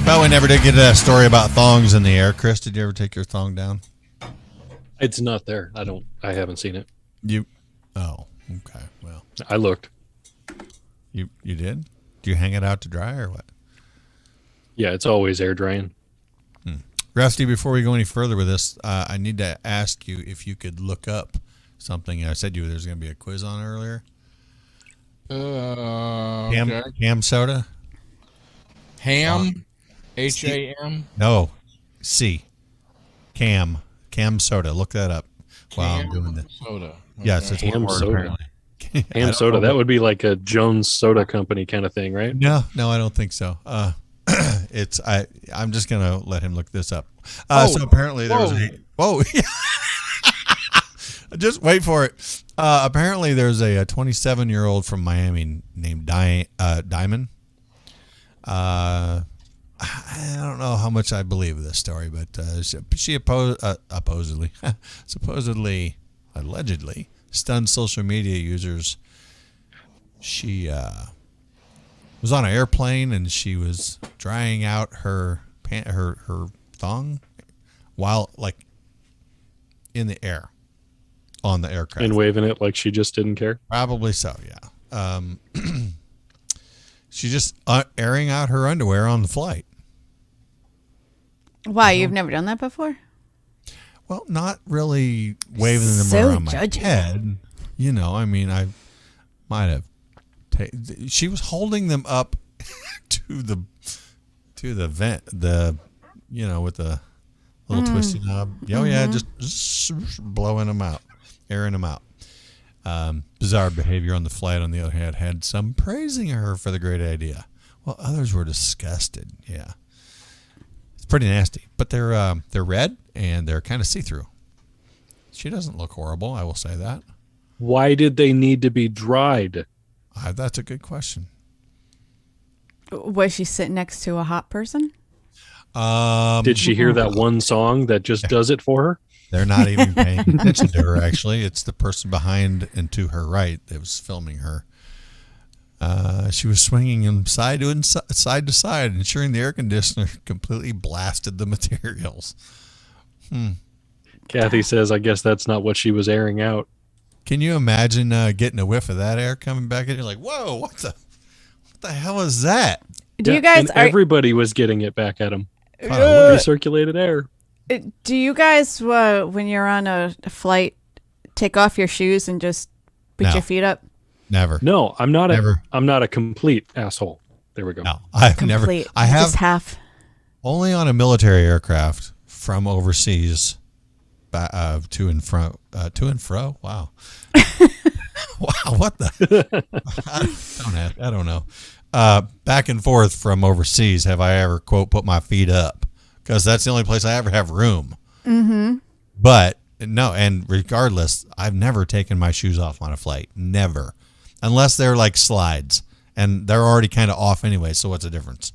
Well, we never did get a story about thongs in the air. Chris, did you ever take your thong down? It's not there. I haven't seen it. Oh, okay. Well, I looked. you did? Do you hang it out to dry or what? Yeah, it's always air drying. Rusty, before we go any further with this, I need to ask you if you could look up something. I said there's going to be a quiz on earlier. Okay. Ham soda? Ham, Ham. No, C. Cam soda. Look that up while I'm doing this. Soda. Yes, it's one Ham word soda. apparently. I Ham don't soda. know. That would be like a Jones Soda Company kind of thing, right? No, I don't think so. I'm just gonna let him look this up. So apparently there was just wait for it. Apparently there's a 27-year-old from Miami named Diamond. I don't know how much I believe this story, but she supposedly, allegedly stunned social media users. She was on an airplane and she was drying out her thong while in the air on the aircraft And waving it like she just didn't care. Probably so, yeah. She's just airing out her underwear on the flight. Why? You've never done that before? Well, not really waving them So around my judgy. head. You know, I mean, I might have. She was holding them up to the vent, with the little twisty knob. Oh yeah, just blowing them out, airing them out. Bizarre behavior on the flight, on the other hand, had some praising her for the great idea, while others were disgusted. Yeah, it's pretty nasty, but they're red and they're kind of see-through. She doesn't look horrible, I will say that. Why did they need to be dried? That's a good question. Was she sitting next to a hot person? Did she hear that one song that just does it for her? They're not even paying attention to her, actually. It's the person behind and to her right that was filming her. She was swinging them side to side, ensuring the air conditioner completely blasted the materials. Kathy says, I guess that's not what she was airing out. Can you imagine getting a whiff of that air coming back in? You're like, whoa, what the hell is that? Do you guys... And everybody was getting it back at them. Recirculated air. Do you guys, when you're on a flight, take off your shoes and just put your feet up? Never. No, I'm not. Never. I'm not a complete asshole. There we go. No, I've Complete. never. I have just half. only on a military aircraft from overseas, to and fro. Wow. Wow. What the? I don't know. Back and forth from overseas, have I ever, quote, put my feet up? Because that's the only place I ever have room. Mm-hmm. But no, and regardless, I've never taken my shoes off on a flight. Never. Unless they're like slides. And they're already kind of off anyway, so what's the difference?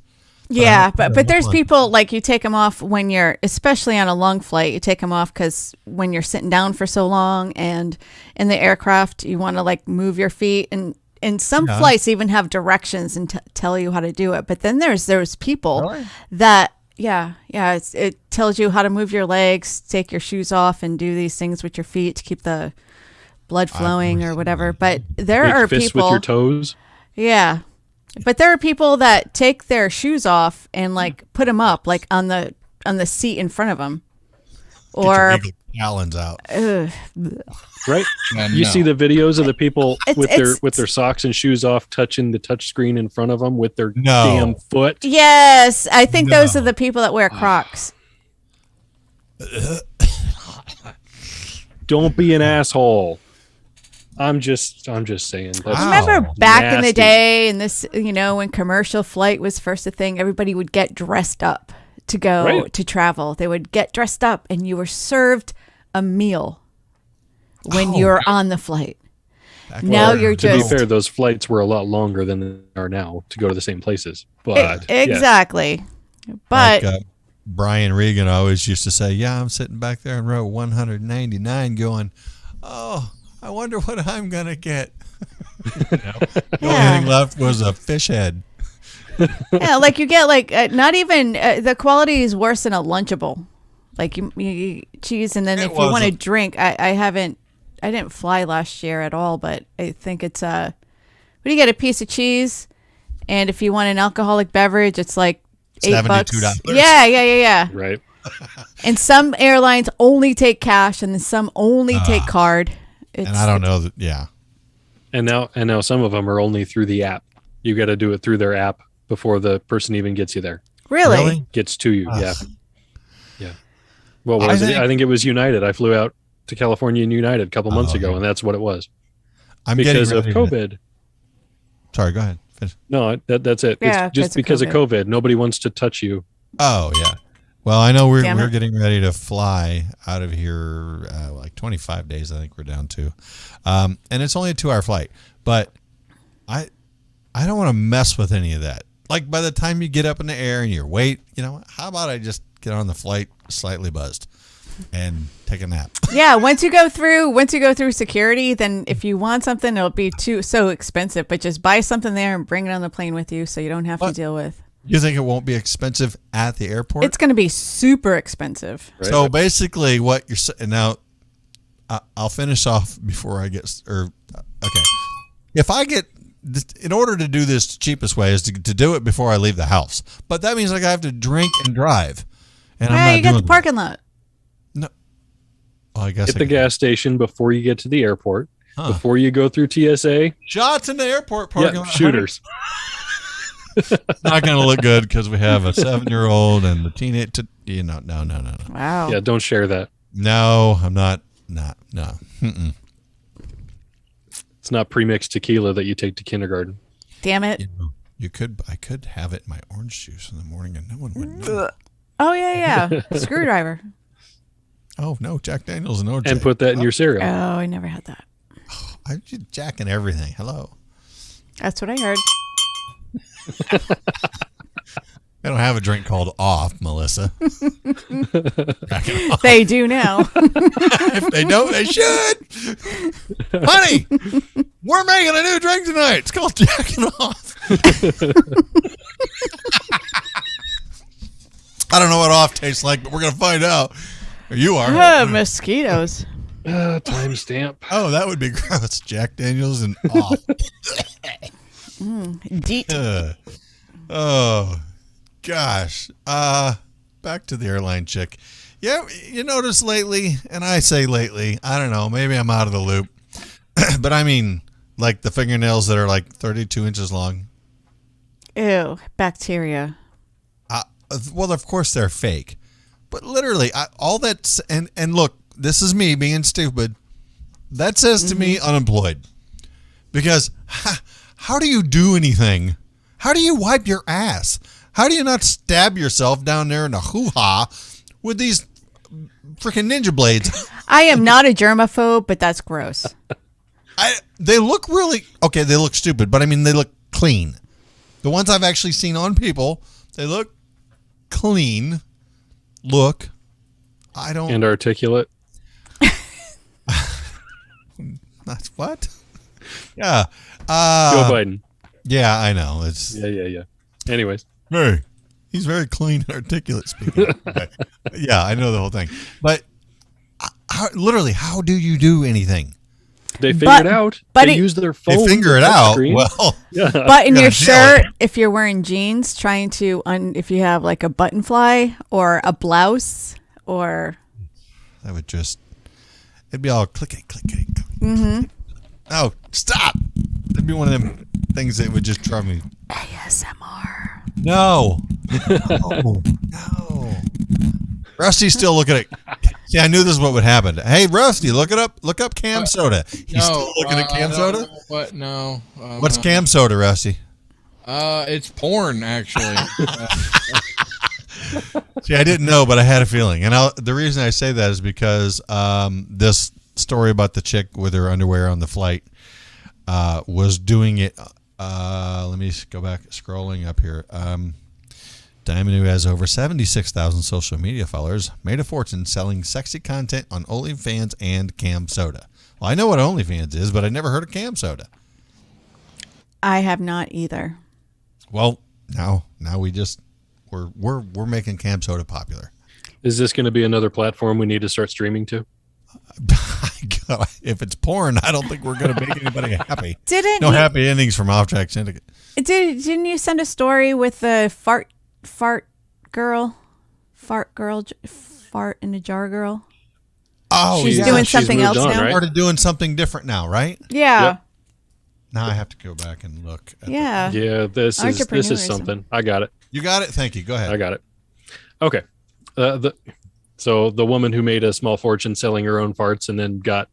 Yeah, but there's people, like, you take them off when you're, especially on a long flight, you take them off because when you're sitting down for so long and in the aircraft, you want to, like, move your feet. And some flights even have directions and tell you how to do it. But then there's people that... Yeah. It tells you how to move your legs, take your shoes off, and do these things with your feet to keep the blood flowing or whatever. But there Make are fists people with your toes. Yeah, but there are people that take their shoes off and like put them up like on the seat in front of them, or Get your talons out. Right? You see the videos of the people with their socks and shoes off, touching the touch screen in front of them with their damn foot. Yes, I think those are the people that wear Crocs. Don't be an asshole. I'm just saying. That's Remember back in the nasty. day, and this, when commercial flight was first a thing, everybody would get dressed up to go to travel. They would get dressed up, and you were served a meal when you're on the flight. Now you're To just... be fair, those flights were a lot longer than they are now to go to the same places. But exactly. But like, Brian Regan always used to say, I'm sitting back there in row 199 going, oh, I wonder what I'm going to get. The only thing left was a fish head. Yeah, like you get like not even the quality is worse than a Lunchable. Like you cheese, and then if you want to drink, I didn't fly last year at all, but I think it's what do you get, a piece of cheese, and if you want an alcoholic beverage, it's like $8. Yeah. Right. And some airlines only take cash, and then some only take card. And I don't know that. Yeah. And now some of them are only through the app. You got to do it through their app before the person even gets you there. Really? Gets to you. Yeah. What was it? I think it was United. I flew out to California and United a couple months ago, and that's what it was. Because of COVID. Sorry, go ahead. Finish. No, that's it. Yeah, it's just because of COVID. Nobody wants to touch you. Oh, yeah. Well, I know we're getting ready to fly out of here like 25 days, I think we're down to. And it's only a 2-hour flight. But I don't want to mess with any of that. Like by the time you get up in the air and your weight, how about I just get on the flight slightly buzzed and take a nap? Yeah, once you go through security, then if you want something, it'll be so expensive. But just buy something there and bring it on the plane with you, so you don't have to deal with. You think it won't be expensive at the airport? It's going to be super expensive. Right. So basically, what you're saying now, I'll finish off before I get okay. If I get in order to do this, the cheapest way is to do it before I leave the house. But that means like I have to drink and drive. And I'm not you got doing the parking lot. No. Well, I guess At the gas station before you get to the airport. Before you go through TSA. Shots in the airport parking lot. Shooters. Not going to look good because we have a 7-year-old and the teenage. No. Wow. Yeah, don't share that. No, I'm not. No. Mm-mm. It's not premixed tequila that you take to kindergarten. Damn it. I could have it in my orange juice in the morning and no one would know. Oh, yeah. Screwdriver. Oh, no, Jack Daniels and OJ. And put that in your cereal. Oh, I never had that. I'm just jacking everything. Hello. That's what I heard. They don't have a drink called Off, Melissa. They do now. If they don't, they should. Honey, we're making a new drink tonight. It's called Jacking Off. I don't know what Off tastes like, but we're going to find out. Or you are. Mosquitoes. Timestamp. Oh, that would be gross. Jack Daniels and Off. Deet. Oh, gosh. Back to the airline chick. Yeah, you notice lately, and I say lately, I don't know, maybe I'm out of the loop. But I mean, like the fingernails that are like 32 inches long. Ew, bacteria. Well, of course they're fake. But literally, all that's, and look, this is me being stupid. That says to me unemployed. Because how do you do anything? How do you wipe your ass? How do you not stab yourself down there in a hoo-ha with these freaking ninja blades? I am not a germaphobe, but that's gross. They look really, okay, they look stupid, but I mean, they look clean. The ones I've actually seen on people, they look clean. And articulate. That's what? Yeah. Joe Biden. Yeah, I know. It's Yeah. Anyways. Hey, he's very clean and articulate speaking. Yeah, I know the whole thing. But literally, how do you do anything? They figure it out. But they use their phone. They figure it out. Screen. Well, Yeah. But in Yeah, your shirt, yeah. if you're wearing jeans, trying to, if you have like a button fly or a blouse or. that would just, it'd be all clicky. Mm-hmm. Oh, stop. It'd be one of them things that would just drive me. ASMR. No. Rusty's still looking at. See, I knew this is what would happen. Hey, Rusty, look up cam soda. He's still looking at cam soda. What? No. What's cam soda, Rusty? It's porn, actually. See, I didn't know, but I had a feeling, and the reason I say that is because this story about the chick with her underwear on the flight was doing it. Let me go back, scrolling up here. Diamond, who has over 76,000 social media followers, made a fortune selling sexy content on OnlyFans and Cam Soda. Well, I know what OnlyFans is, but I never heard of Cam Soda. I have not either. Well, now we're making Cam Soda popular. Is this going to be another platform we need to start streaming to? If it's porn, I don't think we're going to make anybody happy. Didn't happy endings from Track Syndicate. Didn't you send a story with the fart in a jar girl? Oh, she's yeah. doing She's something moved else on, now. right? Started doing something different now, right? Yeah. Yep. Now I have to go back and look. At Yeah. Yeah, this is Entrepreneurism. something. I got it. You got it? Thank you. Go ahead. I got it. Okay. So the woman who made a small fortune selling her own farts and then got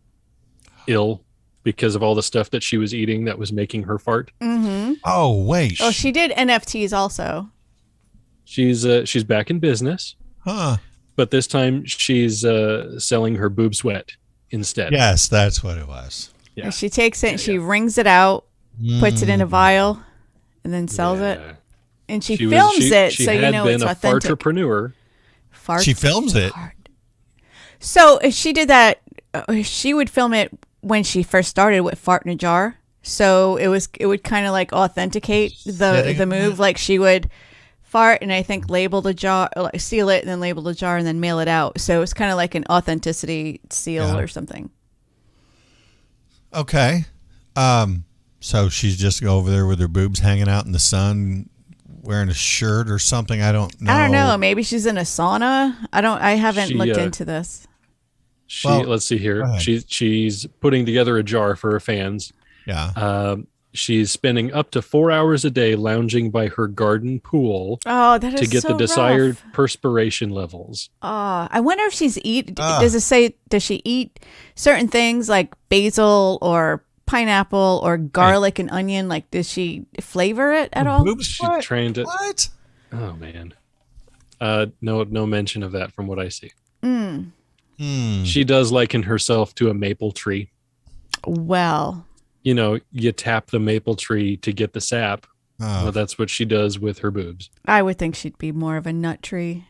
ill because of all the stuff that she was eating that was making her fart. Mm-hmm. Oh, wait. Oh, she did NFTs also. She's back in business, Huh. but this time she's selling her boob sweat instead. Yes, that's what it was. Yeah. And she takes it and she wrings it out, puts it in a vial, and then sells it. Yeah. And she films it so you know it's authentic. Entrepreneur. She films it. So if she did that, she would film it when she first started with fart in a jar. So it would kind of like authenticate the move. Like she would fart and I think label the jar, like seal it and then label the jar and then mail it out. So it's kind of like an authenticity seal or something. Okay. So she's just over there with her boobs hanging out in the sun, wearing a shirt or something. I don't know. I don't know. Maybe she's in a sauna. I haven't looked into this. Let's see here. She's putting together a jar for her fans. Yeah. She's spending up to 4 hours a day lounging by her garden pool. Oh, that is to get so the desired rough. perspiration levels. I wonder if she's does it say, does she eat certain things like basil or pineapple or garlic and onion? Like, does she flavor it at all? She's trained to. What? Oh man. No mention of that from what I see. She does liken herself to a maple tree. Well, you know, you tap the maple tree to get the sap. Oh. Well, that's what she does with her boobs. I would think she'd be more of a nut tree.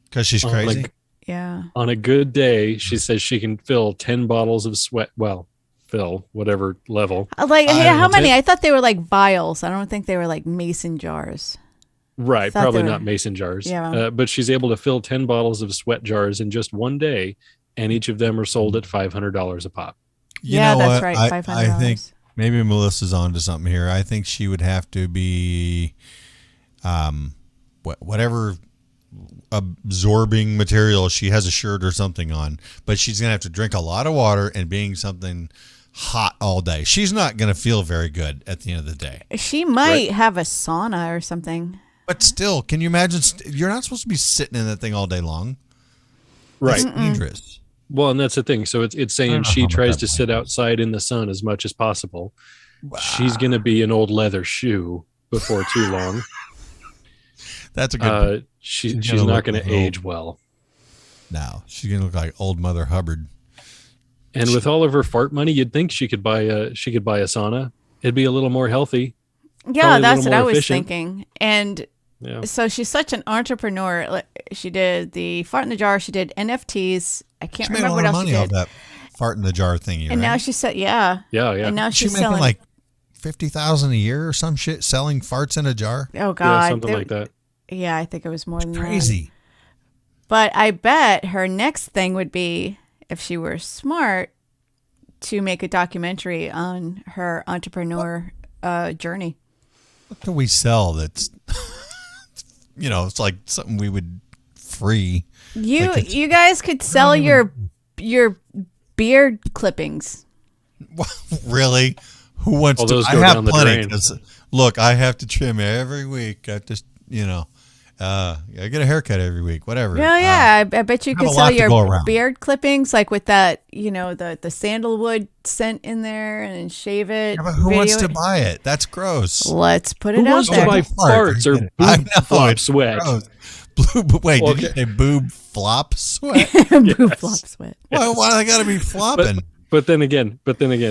Because she's crazy? Yeah. On a good day, she says she can fill 10 bottles of sweat. Well, fill whatever level. Like, how many? I thought they were like vials. I don't think they were like mason jars. Right. Probably not mason jars. Yeah. But she's able to fill 10 bottles of sweat jars in just one day, and each of them are sold at $500 a pop. You know that's what? right. $500. I think maybe Melissa's on to something here. I think she would have to be whatever absorbing material. She has a shirt or something on, but she's going to have to drink a lot of water and being something hot all day. She's not going to feel very good at the end of the day. She might have a sauna or something. But still, can you imagine? You're not supposed to be sitting in that thing all day long. Right. That's dangerous. Well, and that's the thing. So it's saying she tries to sit outside in the sun as much as possible. Wow. She's going to be an old leather shoe before too long. That's a good. She's not going to age well. No, she's going to look like old Mother Hubbard. And with all of her fart money, you'd think she could buy a sauna. It'd be a little more healthy. Yeah, that's what I was thinking. And so she's such an entrepreneur. She did the fart in the jar. She did NFTs. I can't remember what else she did. She made a lot of money off that fart in the jar thingy, and now she said, yeah. And now she's making selling like $50,000 a year or some shit selling farts in a jar. Oh God, something like that. Yeah, I think it was more than crazy. That. But I bet her next thing would be, if she were smart, to make a documentary on her entrepreneur journey. What can we sell that's, it's like something we would free. You guys could sell your beard clippings. Really? Who wants to? I have plenty. Look, I have to trim every week. I just, I get a haircut every week, whatever. Well, yeah, I bet you could sell your beard clippings, like with that, the sandalwood scent in there, and shave it. Yeah, but who wants to buy it? That's gross. Let's put it out Who there. wants to buy farts or boob flop sweat? Wait, did you say boob flop sweat? Boob flop sweat. Why they got to be flopping? But then again,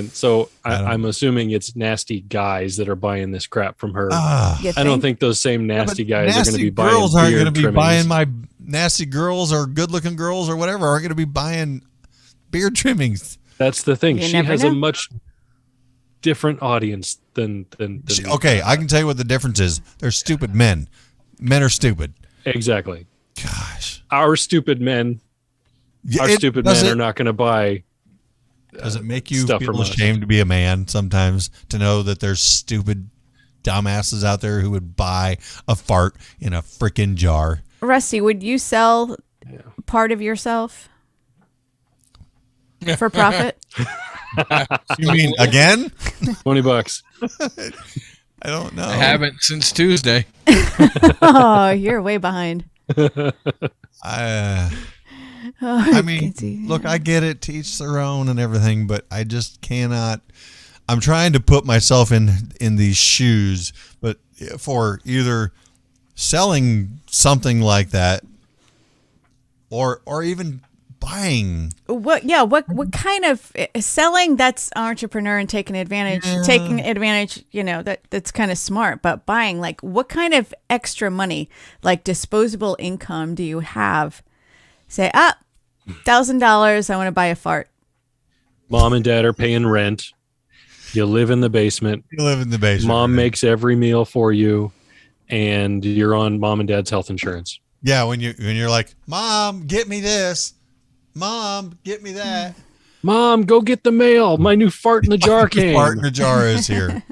so I'm assuming it's nasty guys that are buying this crap from her. I don't think those same nasty guys are going to be buying girls aren't going to be trimmings. buying my nasty girls or good-looking girls or whatever aren't going to be buying beard trimmings. That's the thing. She has a much different audience than okay, I can tell you what the difference is. They're stupid men. Men are stupid. Exactly. Gosh. Our stupid men are not going to buy. Does it make you feel ashamed to be a man sometimes, to know that there's stupid dumbasses out there who would buy a fart in a freaking jar? Rusty, would you sell part of yourself for profit? You mean again? $20. I don't know. I haven't since Tuesday. Oh, you're way behind. I mean, look, I get it, to each their own and everything, but I just cannot. I'm trying to put myself in these shoes, but for either selling something like that or even buying. What kind of selling? That's entrepreneur and taking advantage, that's kind of smart. But buying, like, what kind of extra money, like disposable income, do you have? Say, $1,000, I want to buy a fart. Mom and dad are paying rent. You live in the basement. Mom makes every meal for you, and you're on mom and dad's health insurance. Yeah, when you're like, Mom, get me this. Mom, get me that. Mom, go get the mail. My new fart in the jar came. Fart in the jar is here.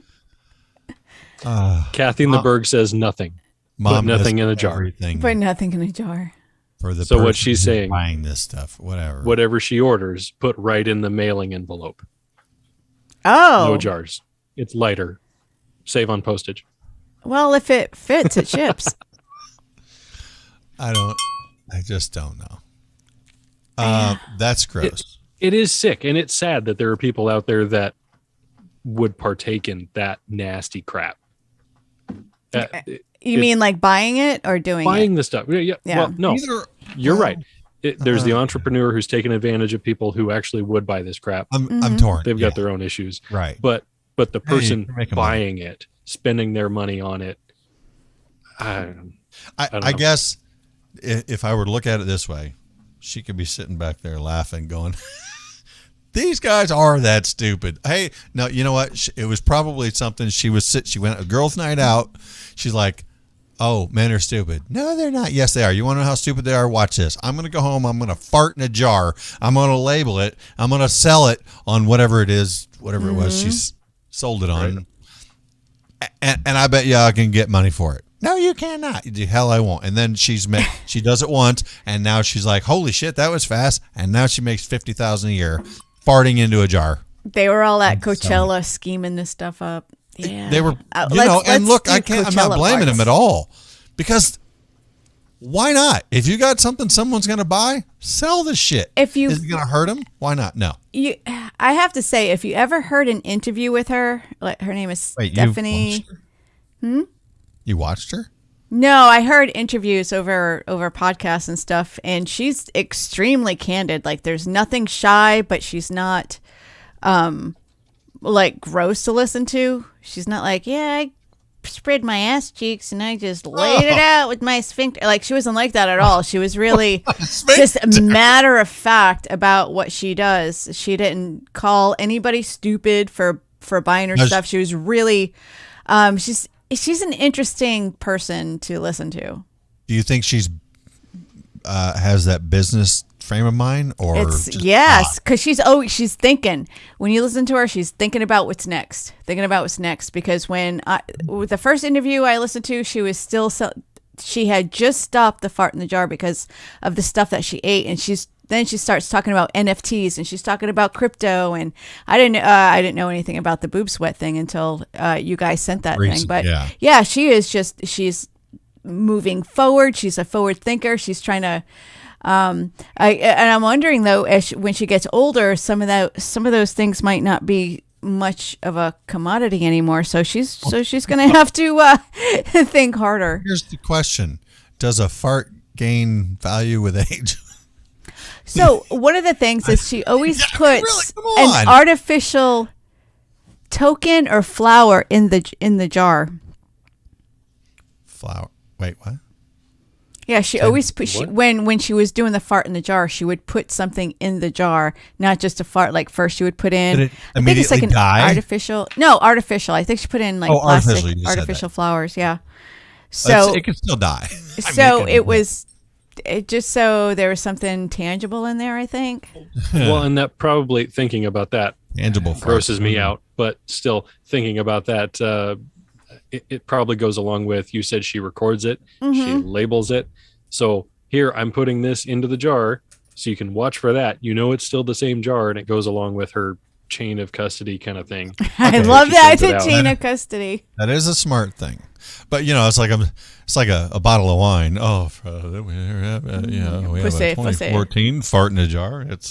Kathy in the Berg says nothing. Mom, put nothing in a jar. Everything Put nothing in a jar. for the So what person she's who's saying- buying this stuff, whatever. Whatever she orders, put right in the mailing envelope. Oh. No jars. It's lighter. Save on postage. Well, if it fits, it ships. I just don't know. That's gross. It is sick, and it's sad that there are people out there that would partake in that nasty crap. You mean like buying it or doing buying it? the stuff? Yeah. Yeah. Well, no, you're right. There's Uh-huh. the entrepreneur who's taking advantage of people who actually would buy this crap. I'm torn. They've Yeah. got their own issues, Right. but the person you're making buying it, spending their money on it, I don't I know. guess if I were to look at it this way, she could be sitting back there laughing, going, "These guys are that stupid." Hey, no, you know what? It was probably something she went a girls' night out. She's like, "Oh, men are stupid." No, they're not. Yes, they are. You want to know how stupid they are? Watch this. I'm going to go home. I'm going to fart in a jar. I'm going to label it. I'm going to sell it on whatever it is, whatever it was she's sold it on. Right. And I bet you I can get money for it. No, you cannot. The hell I won't. And then she does it once, and now she's like, "Holy shit, that was fast!" And now she makes $50,000 a year, farting into a jar. They were all at Coachella scheming this stuff up. Yeah. They were, Let's and look, do I'm not Coachella blaming parts. them at all, because why not? If you got something someone's going to buy, sell the shit. If you- is it going to hurt them? Why not? No. I have to say, if you ever heard an interview with her, like her name is Wait, Stephanie. You watched her? No, I heard interviews over podcasts and stuff, and she's extremely candid. Like, there's nothing shy, but she's not, like, gross to listen to. She's not like, yeah, I spread my ass cheeks and I just laid it out with my sphincter. Like, she wasn't like that at all. She was really just matter of fact about what she does. She didn't call anybody stupid for buying her stuff. She was really, she's an interesting person to listen to. Do you think she's has that business frame of mind, or Yes, because she's thinking. When you listen to her, she's thinking about what's next. Because with the first interview I listened to, she was still she had just stopped the fart in the jar because of the stuff that she ate, and then she starts talking about NFTs, and she's talking about crypto, and I didn't know anything about the boob sweat thing until you guys sent that thing. But yeah, she's moving forward. She's a forward thinker. She's trying to. And I'm wondering though, when she gets older, some of those things might not be much of a commodity anymore. So she's going to have to think harder. Here's the question: does a fart gain value with age? So one of the things is she always puts come on. an artificial token or flower in the jar. Flower. Wait, what? Yeah, she always put when she was doing the fart in the jar, she would put something in the jar, not just a fart. Like first she would put in, Did it I think it's like an die? artificial. No, artificial. I think she put in like plastic artificial, you said artificial that. flowers. Yeah. So it can still die. so it was just so there was something tangible in there, I think. Well, and that probably thinking about that Tangible fart. grosses me out, but still thinking about that, it probably goes along with, you said she records it, she labels it. So here I'm putting this into the jar so you can watch for that. You know, it's still the same jar, and it goes along with her chain of custody kind of thing. I love She that, sends it the out. chain of custody. That is a smart thing, but it's like a bottle of wine. Oh, we have a Pussy. 2014 fart in a jar. It's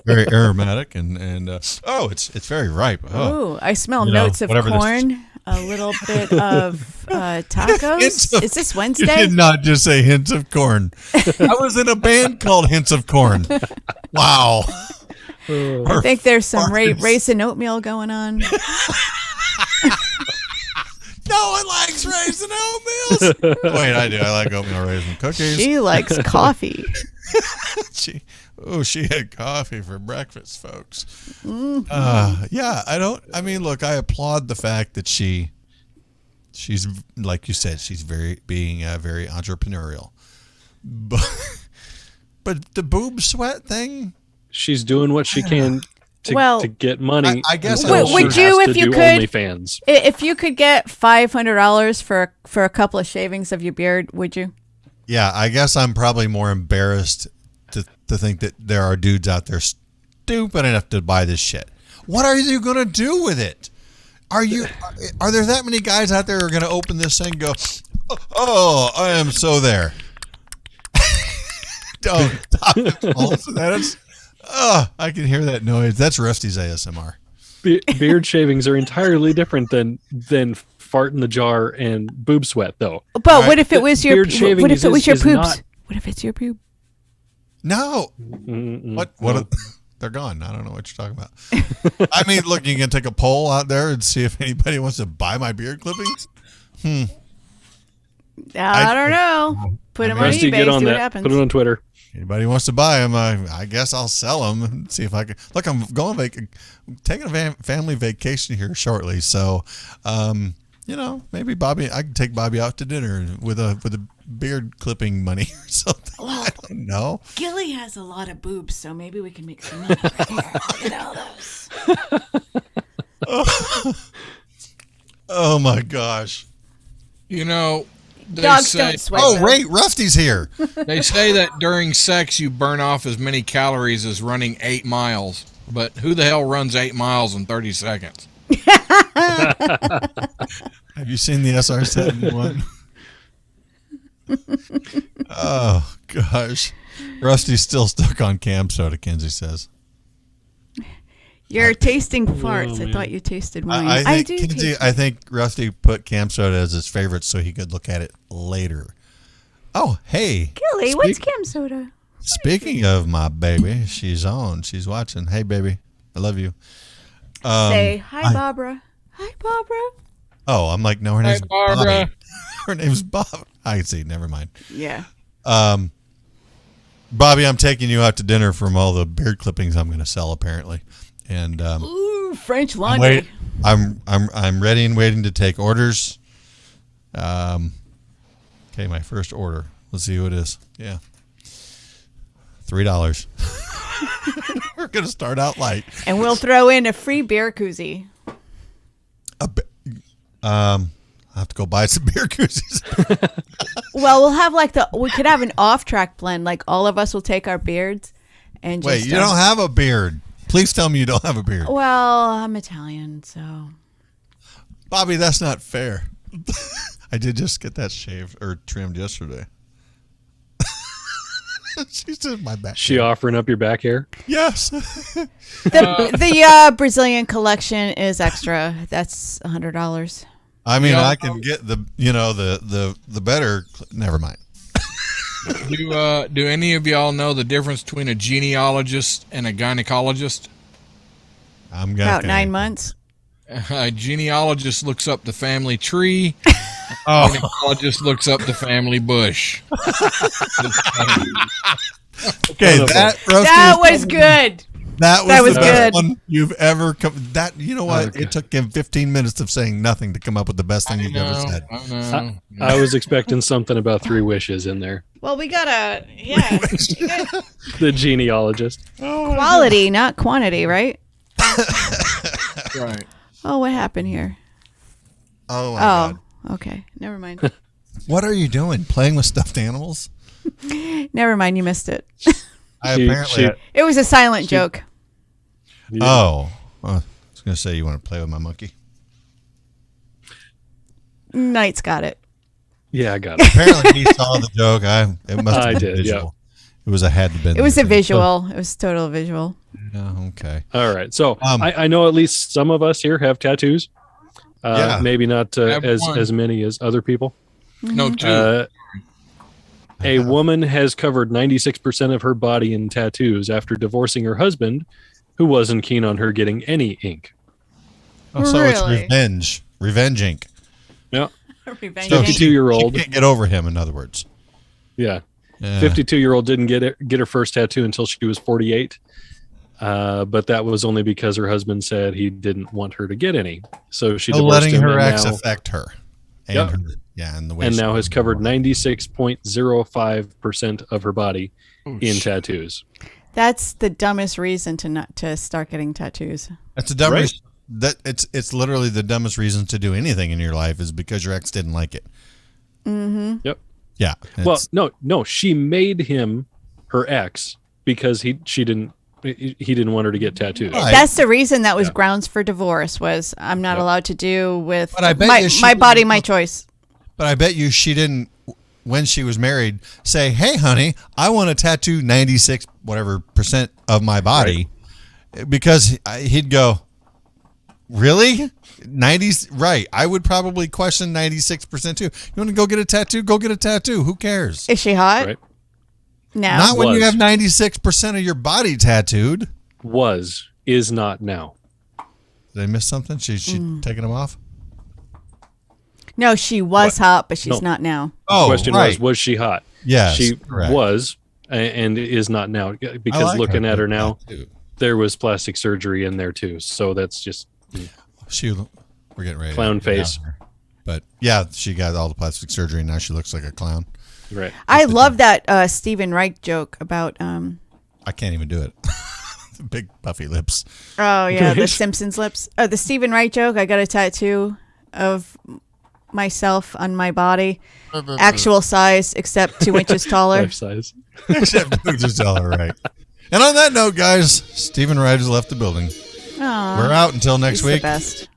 very aromatic and it's very ripe. Oh, Ooh, I smell notes of whatever this- corn. A little bit of tacos. Is this you Wednesday? did not just say hints of corn. I was in a band called Hints of Corn. Wow. I think there's some raisin oatmeal going on. No one likes raisin oatmeal. Wait, I do. I like oatmeal raisin cookies. She likes coffee. She had coffee for breakfast, folks. Mm-hmm. Look, I applaud the fact that she's like you said, she's very entrepreneurial. But the boob sweat thing, she's doing what she can to get money. I guess until she would you, has if to you do could- OnlyFans. If you could get $500 for a couple of shavings of your beard, would you? Yeah, I guess I'm probably more embarrassed to think that there are dudes out there stupid enough to buy this shit. What are you going to do with it? Are there that many guys out there who are going to open this thing and go, oh, I am so there? Don't stop it, Paul. I can hear that noise. That's Rusty's ASMR. Beard shavings are entirely different than fart in the jar and boob sweat, though. But what if it was your Beard shaving what if it was your is poops? not- What if it's your poob? No. What? They're gone. I don't know what you're talking about. I mean, look, you can take a poll out there and see if anybody wants to buy my beard clippings. I don't know. Put them on Rusty, eBay. get on See what that. happens. Put it on Twitter. Anybody wants to buy them, I guess I'll sell them and see if I can. Look, I'm taking a family vacation here shortly, so maybe Bobby, I can take Bobby out to dinner with a beard clipping money or something. I don't know. Gilly has a lot of boobs, so maybe we can make some money right here. Look at all those. Oh my gosh. You know, they Dogs say, don't sweat. Oh, though. wait, Rusty's here. they say that during sex you burn off as many calories as running 8 miles. But who the hell runs 8 miles in 30 seconds? Have you seen the SR-71? Oh, gosh. Rusty's still stuck on cam soda, Kenzie says. You're tasting farts. I man. thought you tasted wine. I do think, Kenzie, taste I think Rusty put cam soda as his favorite so he could look at it later. Oh, hey. Gilly, what's Cam Soda? Speaking of my baby, she's on. She's watching. Hey, baby. I love you. Say hi, Barbara. Hi, Barbara. Oh, I'm like, no, her name's Barbara. Bobby. Her name's Bob. I can see. Never mind. Yeah. Bobby, I'm taking you out to dinner from all the beard clippings I'm going to sell, apparently. And Ooh, French laundry. I'm ready and waiting to take orders. Okay, my first order. Let's see who it is. Yeah, $3. We're gonna start out light. And we'll throw in a free beer koozie. I have to go buy some beer koozies. Well, we'll have we could have an off-track blend. Like all of us will take our beards and just. Wait, you don't have a beard. Please tell me you don't have a beard. Well, I'm Italian, so. Bobby, that's not fair. I did just get that shaved or trimmed yesterday. She's in my back. She offering up your back hair? Yes. The Brazilian collection is extra. That's $100. I mean, Yeah. I can get the better. Never mind. Do any of y'all know the difference between a genealogist and a gynecologist? I'm About 9 months. A genealogist looks up the family tree. Oh, Gynecologist looks up the family bush. okay. That That was good. That That was was the best good. one you've ever come. That you know what? Okay. It took him 15 minutes of saying nothing to come up with the best thing you've ever said. I know. I was expecting something about 3 wishes in there. Well, we got The genealogist. quality, not quantity, right? Right. Oh, what happened here? Oh my Oh, god! okay. Never mind. What are you doing? Playing with stuffed animals? Never mind. You missed it. I She- apparently. she- It was a silent joke. Oh, I was gonna say you want to play with my monkey. Knight's got it. Yeah, I got it. Apparently he saw the joke. It must have I been did, visual. It was a had to be. It was a visual. It was total visual. Yeah, okay. All right. So Um, I know at least some of us here have tattoos. Yeah. Maybe not have as one. many as other people. No, two. A woman has covered 96% of her body in tattoos after divorcing her husband, who wasn't keen on her getting any ink. Oh, so it's Really? revenge ink. Yeah. Revenge. So Ink. 52-year-old. She can't get over him. In other words. Yeah. Yeah. 52-year-old didn't get her first tattoo until she was 48. But that was only because her husband said he didn't want her to get any. So she divorced letting him her and ex now, affect her. And Yep. her, yeah, and the way and she now has was covered born. 96.05% of her body in tattoos. That's the dumbest reason to start getting tattoos. That's the dumbest. That it's literally the dumbest reason to do anything in your life is because your ex didn't like it. Mm-hmm. Yep. Yeah. Well, no, she made him her ex because he didn't want her to get tattoos. Right. That's the reason that was grounds for divorce. Was I'm not allowed to do with But I bet my body, my choice. But I bet you she didn't, when she was married, say, "Hey, honey, I want to tattoo 96 whatever % of my body," because he'd go, "Really? 90s? Right? I would probably question 96% too. You want to go get a tattoo? Go get a tattoo. Who cares? Is she hot? Right. No. Not when you Was. have 96% of your body tattooed." Is not now. Did I miss something? She taking them off? No, she was What? hot, but she's No. not now. Oh, Question right. was she hot? Yes, she correct. was and is not now I because like looking at her now, tattoo. there was plastic surgery in there too. So that's just We're getting ready. Clown to get face. down there. But yeah, she got all the plastic surgery and now she looks like a clown. right. I love that Stephen Reich joke about I can't even do it. The big puffy lips. oh yeah, the Right. Simpsons lips. Oh, the Stephen Reich joke. I got a tattoo of myself on my body, actual size except 2 inches taller. Life size. Just tell her right. And on that note, guys, Stephen Wright has left the building. Aw, We're out until next he's week. the best.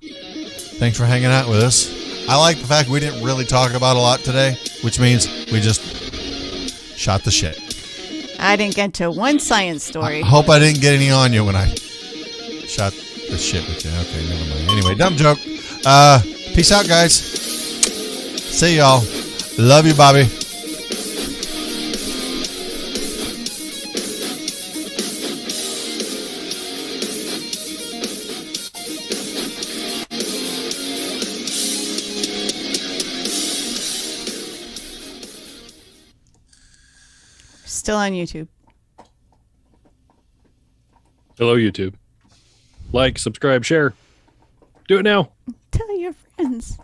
Thanks for hanging out with us. I like the fact we didn't really talk about a lot today, which means we just shot the shit. I didn't get to one science I story. hope I didn't get any on you when I shot the shit with you. Okay, never mind. Anyway, dumb joke. Peace out, guys. See y'all. Love you, Bobby. Still on YouTube. Hello, YouTube. Like, subscribe, share. Do it now. Tell your friends.